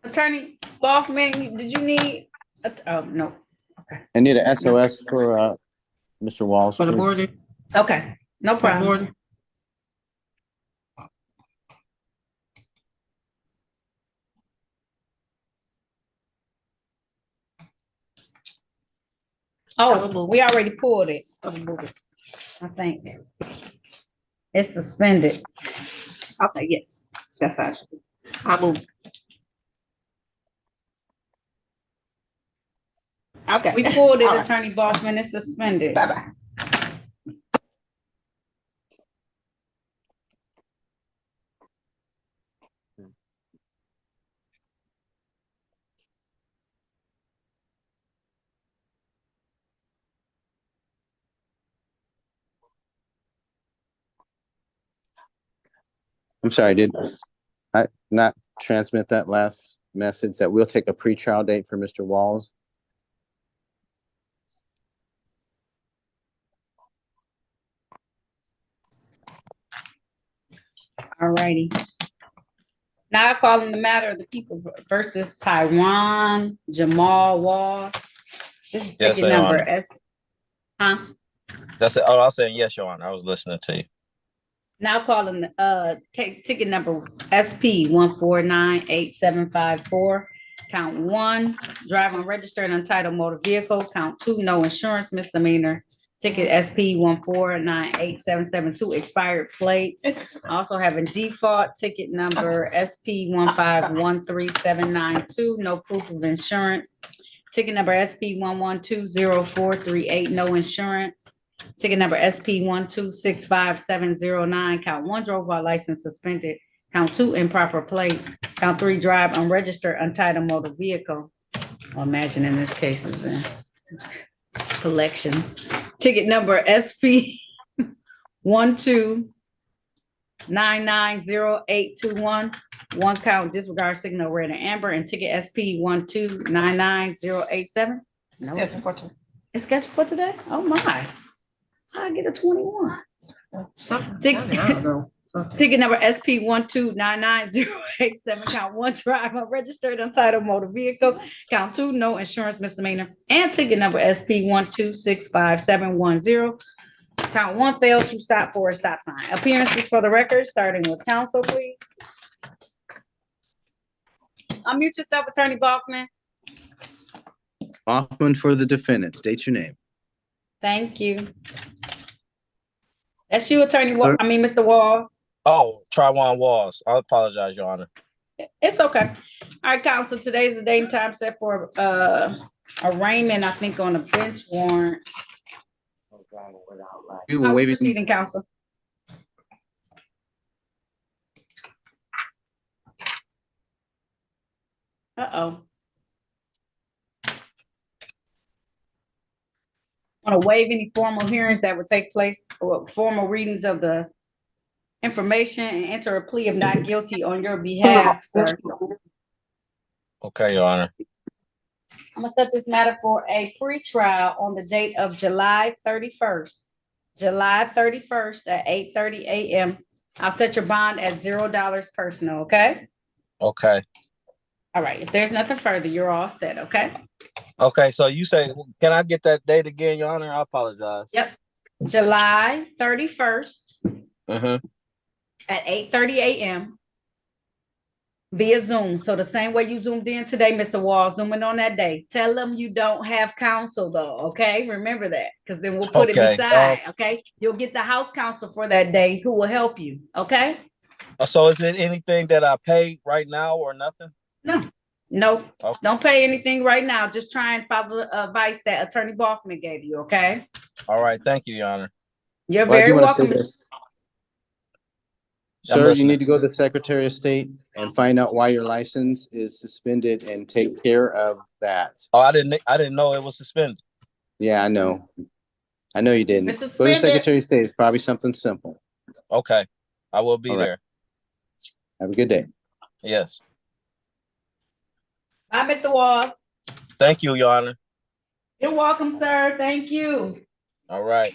Attorney Boffman, did you need, oh, no, I need a SOS for Mr. Walls, For the please. board. okay, no problem. Oh, we already pulled it, I think. It's suspended. Okay, yes, that's how it should be. I move. Okay, we pulled it, Attorney Boffman, it's suspended. Bye-bye. I'm sorry, did I not transmit that last message that we'll take a pretrial date for Mr. Walls? All righty. Now I call in the matter of the people versus Taiwan Jamal Walls. This is Yes, ticket Your number Honor. huh? That's it. Oh, I was saying yes, Your Honor. I was listening to you. Now calling ticket number SP 1498754. Count 1, drive unregistered untitled motor vehicle. Count 2, no insurance misdemeanor. Ticket SP 1498772, expired plates. Also having default ticket number SP 1513792, no proof of insurance. Ticket number SP 1120438, no insurance. Ticket number SP 1265709, count 1, drove while license suspended. Count 2, improper plates. Count 3, drive unregistered untitled motor vehicle. Well, imagine in this case is the collections. Ticket number SP 1299081, 1 count disregard signal red and amber, and ticket SP 1299087. No, it's scheduled for today. Oh my. I get a 21. Ticket number SP 1299087, count 1, drive unregistered untitled motor vehicle. Count 2, no insurance misdemeanor. And ticket number SP 1265710, count 1, failed to stop for a stop sign. Appearances for the record, starting with counsel, please. Unmute yourself, Attorney Boffman. Hoffman for the defendant. State your name. Thank you. That's you, Mr. Walls. Oh, Taiwan Walls. I apologize, Your Honor. It's okay. All right, counsel, today's the date and time set for arraignment, I think, on a bench warrant. You were waving. Proceeding, counsel. Uh-oh. Want to waive any formal hearings that would take place, or formal readings of the information, and enter a plea of not guilty on your behalf, sir. Okay, Your Honor. I'm gonna set this matter for a pretrial on the date of July 31st. July 31st at 8:30 a.m. I'll set your bond at $0 personal, okay? Okay. All right, if there's nothing further, you're all set, okay? Okay, so you say, can I get that date again, Your Honor? I apologize. Yep. July 31st Mm-hmm. at 8:30 a.m. via Zoom. So the same way you zoomed in today, Mr. Wall, zooming on that day. Tell them you don't have counsel though, okay? Remember that, because then we'll put it beside, okay? You'll get the house counsel for that day who will help you, okay? So is it anything that I pay right now or nothing? No, Okay. don't pay anything right now. Just try and follow the advice that Attorney Boffman gave you, okay? All right, thank you, Your Honor. You're Well, I very do want to say welcome. this. Sir, you need to go to the Secretary of State and find out why your license is suspended and take care of that. Oh, I didn't know it was suspended. Yeah, I know. I know you didn't. It's Go to the suspended. Secretary of State. It's probably something simple. Okay, I will be All right. there. Have a good day. Yes. Bye, Mr. Walls. Thank you, Your Honor. You're welcome, sir. Thank you. All right.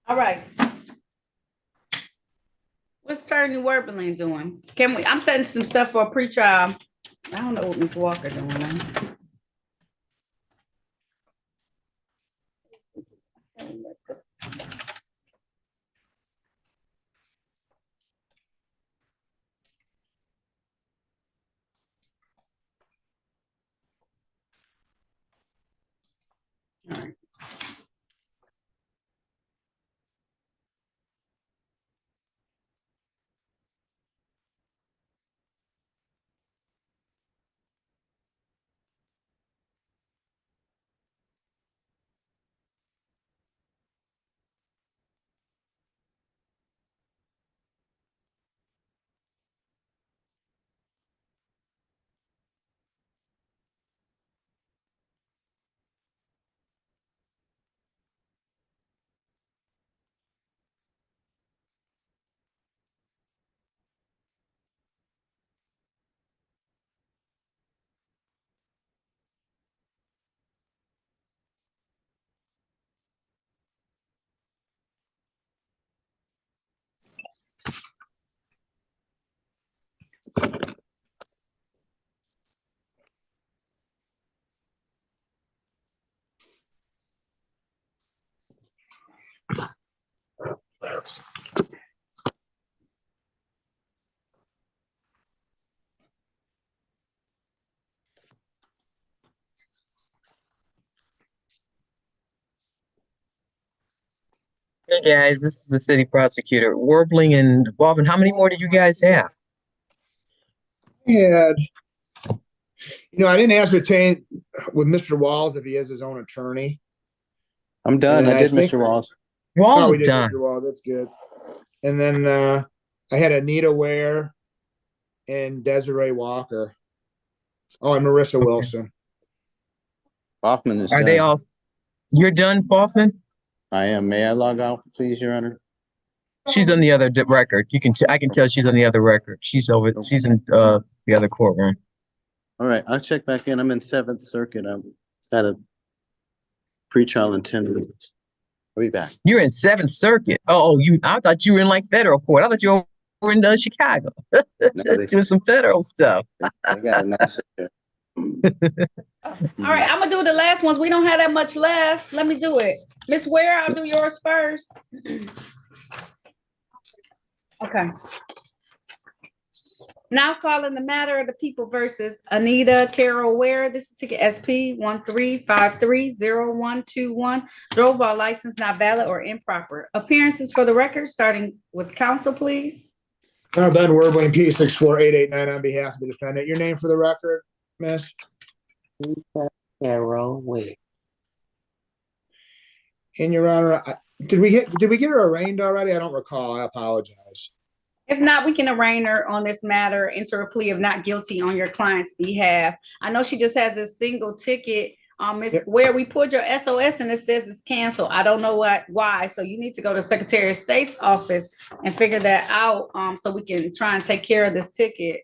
All right. What's Attorney Werbeling doing? I'm setting some stuff for a pretrial. I don't know what Ms. Walker doing now. All right. Hey guys, this is the city prosecutor. Warbling and Bobbin, how many more do you guys have? I didn't ascertain with Mr. Walls if he has his own attorney. I'm done. And I did think- Mr. Walls. Walls Oh, we is did done. Mr. Walls. That's good. And then I had Anita Ware and Desiree Walker. Oh, and Marissa Wilson. Hoffman is Are done. they all? You're done, Boffman? I am. May I log out, please, Your Honor? She's on the other record. I can tell she's on the other record. She's in the other courtroom. All right, I'll check back in. I'm in Seventh Circuit. I'm at a pretrial in 10 minutes. I'll be back. You're in Seventh Circuit. I thought you were in like federal court. I thought you were in Chicago doing some federal stuff. I got a nice. All right, I'm gonna do the last ones. We don't have that much left. Let me do it. Miss Ware, I'll do yours first. Okay. Now calling the matter of the people versus Anita Carol Ware. This is ticket SP 13530121. Drove while license not valid or improper. Appearances for the record, starting with counsel, please. Ben Werbling, P64889 on behalf of the defendant. Your name for the record, miss? Carol Ware. In Your Honor, did we get her arraigned already? I don't recall. I apologize. If not, we can arraign her on this matter, enter a plea of not guilty on your client's behalf. I know she just has a single ticket. Where we pulled your SOS and it says it's canceled. I don't know why. So you need to go to Secretary of State's office and figure that out so we can try and take care of this ticket.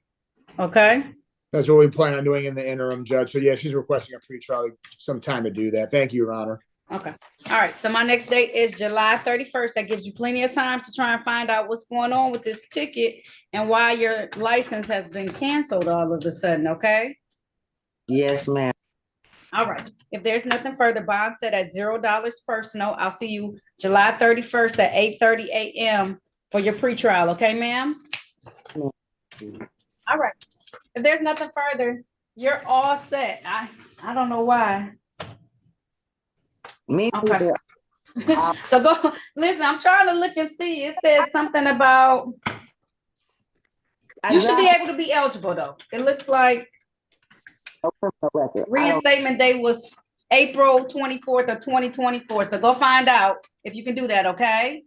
Okay? That's what we plan on doing in the interim, Judge. So yeah, she's requesting a pretrial, some time to do that. Thank you, Your Honor. Okay. All right. So my next date is July 31st. That gives you plenty of time to try and find out what's going on with this ticket and why your license has been canceled all of a sudden. Okay? Yes, ma'am. All right. If there's nothing further, bond set at $0 personal. I'll see you July 31st at 8:30 a.m. for your pretrial. Okay, ma'am? All right. If there's nothing further, you're all set. I don't know why. Me okay. So go listen. I'm trying to look and see. It says something about you should be able to be eligible though. It looks like reinstatement date was April 24th of 2024. So go find out if you can do that. Okay.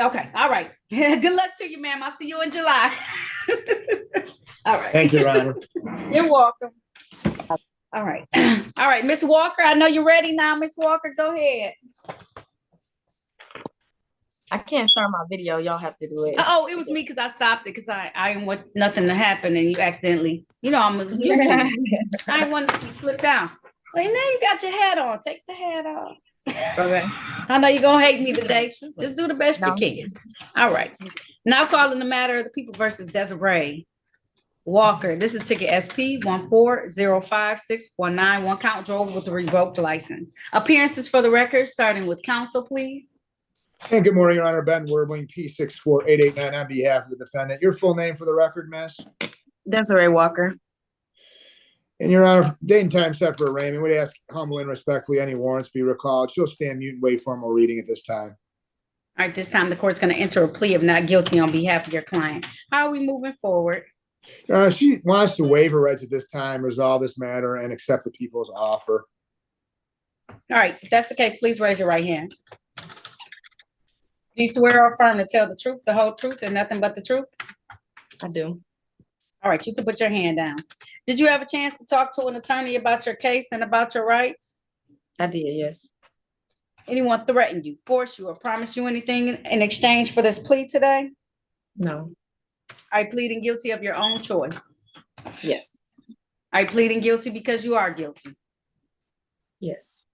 Okay. All right. Good luck to you, ma'am. I'll see you in July. All right. Thank you, Your Honor. You're welcome. All right. All right, Miss Walker, I know you're ready now. Miss Walker, go ahead. I can't start my video. Y'all have to do it. Oh, it was me because I stopped it because I didn't want nothing to happen and you accidentally, I'm a YouTube. I didn't want to slip down. Well, now you got your hat on. Take the hat off. Okay. I know you're gonna hate me today. Just do the best No. you can. All right. Now calling the matter of the people versus Desiree Walker. This is ticket SP 1405619. One count drove with a revoked license. Appearances for the record, starting with counsel, please. And good morning, Your Honor. Ben Werbling, P64889 on behalf of the defendant. Your full name for the record, miss? Desiree Walker. And Your Honor, date and time set for arraignment. Would ask humbly and respectfully any warrants be recalled. She'll stand mute and wait formal reading at this time. All right, this time the court's going to enter a plea of not guilty on behalf of your client. How are we moving forward? She wants to waive her rights at this time, resolve this matter, and accept the people's offer. All right, if that's the case, please raise your right hand. Do you swear or affirm to tell the truth, the whole truth, and nothing but the truth? I do. All right, you can put your hand down. Did you have a chance to talk to an attorney about your case and about your rights? I did, yes. Anyone threaten you, force you, or promise you anything in exchange for this plea today? No. Are you pleading guilty of your own choice? Yes. Are you pleading guilty because you are guilty? Yes.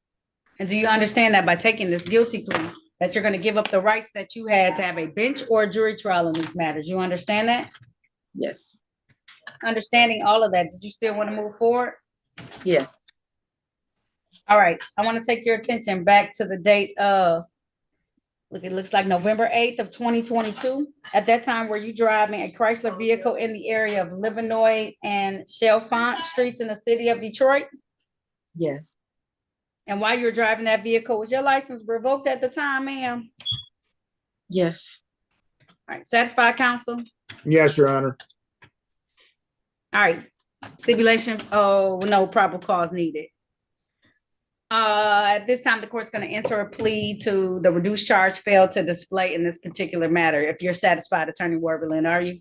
And do you understand that by taking this guilty plea, that you're going to give up the rights that you had to have a bench or a jury trial in these matters? You understand that? Yes. Understanding all of that, did you still want to move forward? Yes. All right, I want to take your attention back to the date of, look, it looks like November 8th of 2022. At that time, were you driving a Chrysler vehicle in the area of Livernois and Chalfont streets in the city of Detroit? Yes. And while you were driving that vehicle, was your license revoked at the time, ma'am? Yes. All right, satisfied, counsel? Yes, Your Honor. All right, stipulation, oh, no probable cause needed. At this time, the court's going to enter a plea to the reduced charge failed to display in this particular matter. If you're satisfied, Attorney Werberlin, are you?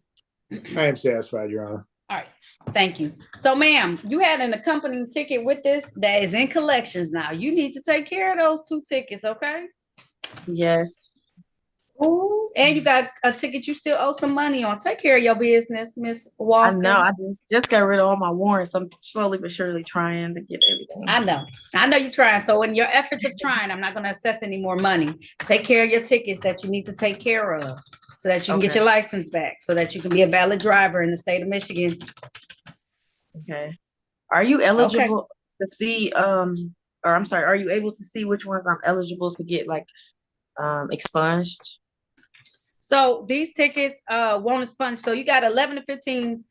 I am satisfied, Your Honor. All right, thank you. So, ma'am, you had an accompanying ticket with this that is in collections now. You need to take care of those 2 tickets, okay? Yes. Ooh, and you got a ticket you still owe some money on. Take care of your business, Miss Walker. I know. I just got rid of all my warrants. I'm slowly but surely trying to get everything. I know you're trying. So in your efforts of trying, I'm not going to assess any more money. Take care of your tickets that you need to take care of so that you can get your license back, so that you can be a valid driver in the state of Michigan. Okay. Are you eligible to see, or I'm sorry, are you able to see which ones I'm eligible to get like expunged? So these tickets won't expunge. So you got 11 to 15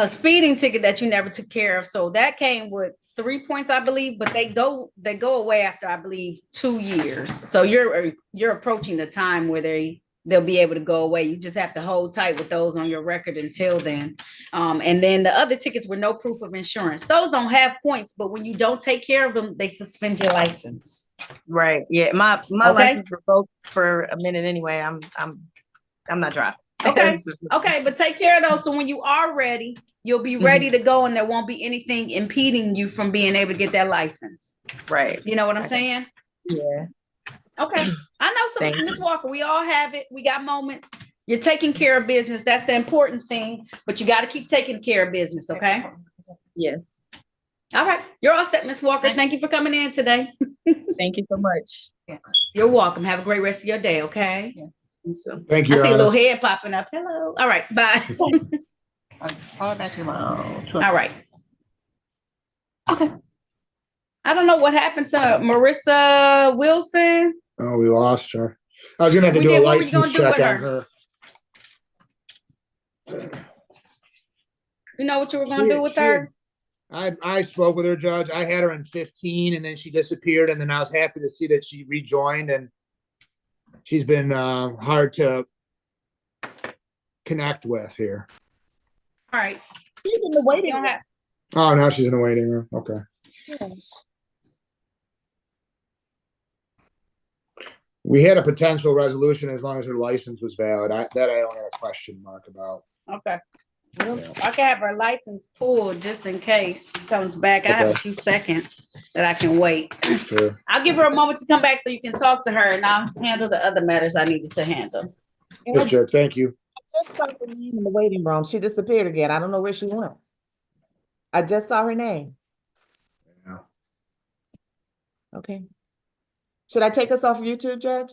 speeding ticket that you never took care of. So that came with 3 points, I believe, but they go away after, I believe, 2 years. So you're approaching the time where they'll be able to go away. You just have to hold tight with those on your record until then. And then the other tickets were no proof of insurance. Those don't have points, but when you don't take care of them, they suspend your license. Right. Yeah. My license revoked for a minute anyway. I'm not driving. Okay. Okay, but take care of those. So when you are ready, you'll be ready to go, and there won't be anything impeding you from being able to get that license. Right. You know what I'm saying? Yeah. Okay. I know something, Ms. Walker. We all have it. We got moments. You're taking care of business. That's the important thing. But you got to keep taking care of business. Okay. Yes. All right. You're all set, Ms. Walker. Thank you for coming in today. Thank you so much. You're welcome. Have a great rest of your day. Okay. Thank you, I Your see a Honor. little head popping up. Hello. All right. Bye. All right. Okay. I don't know what happened to Marissa Wilson. Oh, we lost her. I was gonna have to We do a did. What were you license gonna do check with on her? her. You know what you were going to do with her? I spoke with her, Judge. I had her in 15 and then she disappeared, and then I was happy to see that she rejoined, and she's been hard to connect with here. All right. She's in the waiting room. Oh, now she's in the waiting room. Okay. We had a potential resolution as long as her license was valid. That I don't have a question mark about. Okay. I can have her license pulled just in case she comes back. I have a few seconds that I can wait. Sure. I'll give her a moment to come back so you can talk to her, and I'll handle the other matters I needed to handle. Yes, Judge. Thank you. I just saw her name in the waiting room. She disappeared again. I don't know where she went. I just saw her name. Yeah. Okay. Should I take us off YouTube, Judge?